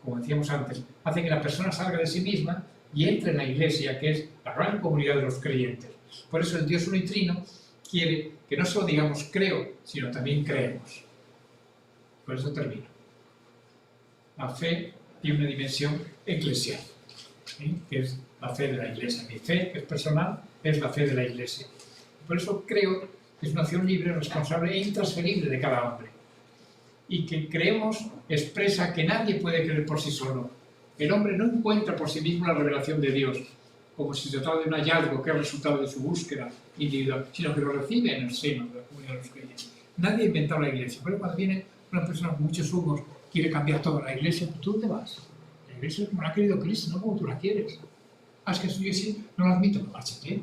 Como decíamos antes, hace que la persona salga de sí misma y entre en la Iglesia, que es la gran comunidad de los creyentes. Por eso el Dios uno y trino quiere que no solo digamos creo, sino también creemos. Por eso termino. La fe tiene una dimensión eclesial, ¿sí? Que es la fe de la Iglesia. Mi fe, que es personal, es la fe de la Iglesia. Por eso creo que es una acción libre, responsable e intransferible de cada hombre. Y que creemos expresa que nadie puede creer por sí solo. El hombre no encuentra por sí mismo la revelación de Dios, como si se tratara de un hallazgo que es resultado de su búsqueda individual, sino que lo recibe en el seno de la comunidad de los creyentes. Nadie ha inventado la Iglesia. Pero cuando viene una persona con muchos humos, quiere cambiar toda la Iglesia, ¿tú dónde vas? La Iglesia es como la ha querido Cristo, no como tú la quieres. Ah, es que yo sí, no lo admito, no, márchate.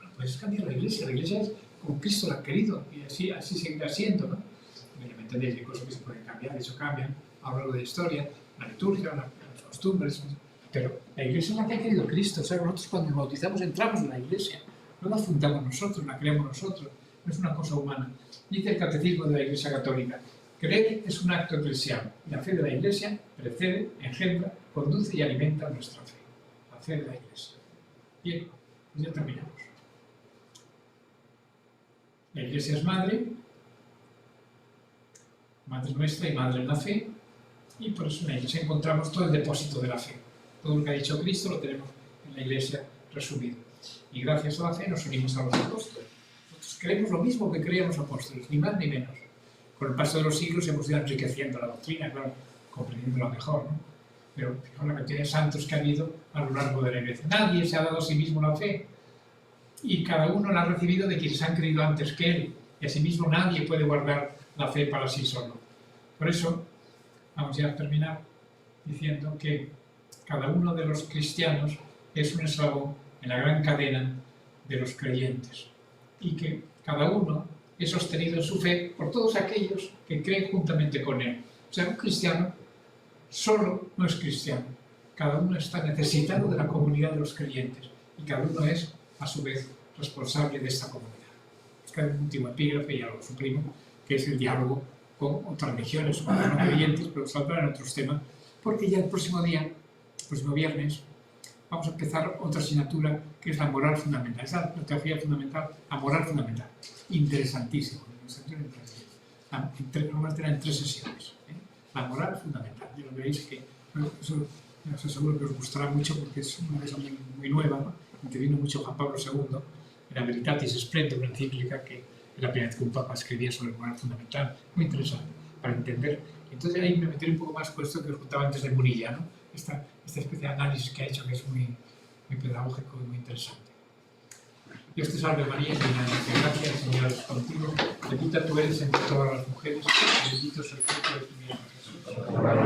No puedes cambiar la Iglesia es como Cristo la ha querido, y así seguirá siendo, ¿no? Me entendéis, hay cosas que se pueden cambiar, de hecho cambian a lo largo de la historia, la liturgia, las costumbres, pero la Iglesia es la que ha querido Cristo. O sea, nosotros cuando nos bautizamos entramos en la Iglesia, no la fundamos nosotros, la creamos nosotros, no es una cosa humana. Dice el Catecismo de la Iglesia Católica: creer es un acto eclesial. La fe de la Iglesia precede, engendra, conduce y alimenta nuestra fe. La fe de la Iglesia. Bien, pues ya terminamos. La Iglesia es madre, madre nuestra y madre en la fe, y por eso en la Iglesia encontramos todo el depósito de la fe. Todo lo que ha dicho Cristo lo tenemos en la Iglesia resumido. Y gracias a la fe nos unimos a los apóstoles. Nosotros creemos lo mismo que creían los apóstoles, ni más ni menos. Con el paso de los siglos hemos ido enriqueciendo la doctrina, claro, comprendiéndola mejor, ¿no? Pero fijaos la cantidad de santos que ha habido a lo largo de la Iglesia. Nadie se ha dado a sí mismo la fe, y cada uno la ha recibido de quienes han creído antes que él, y asimismo nadie puede guardar la fe para sí solo. Por eso, vamos ya a terminar diciendo que cada uno de los cristianos es un eslabón en la gran cadena de los creyentes, y que cada uno es sostenido en su fe por todos aquellos que creen juntamente con él. O sea, un cristiano solo no es cristiano. Cada uno está necesitado de la comunidad de los creyentes, y cada uno es, a su vez, responsable de esta comunidad. Es que hay un último epígrafe, ya lo suprimo, que es el diálogo con otras religiones o con no creyentes, pero saldrá en otros temas, porque ya el próximo día, el próximo viernes, vamos a empezar otra asignatura que es la moral fundamental. Esa es la teología fundamental, la moral fundamental. Interesantísimo. Vamos a tener en 3 sesiones. La moral fundamental. Ya lo veréis que eso os aseguro que os gustará mucho porque es una cosa muy nueva, ¿no? Intervino mucho Juan Pablo II en la Veritatis Splendor, una encíclica que era la primera vez que un papa escribía sobre moral fundamental. Muy interesante para entender. Entonces ahí me meteré un poco más con esto que os contaba antes de Murilla, ¿no? Esta especie de análisis que ha hecho, que es muy pedagógico y muy interesante. Dios te salve María, llena de gracia, el Señor es contigo, bendita tú eres entre todas las mujeres, bendito es el fruto de tu vientre Jesús. María,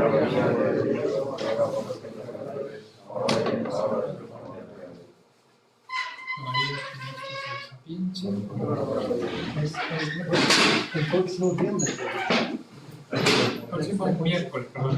el próximo miércoles, perdón.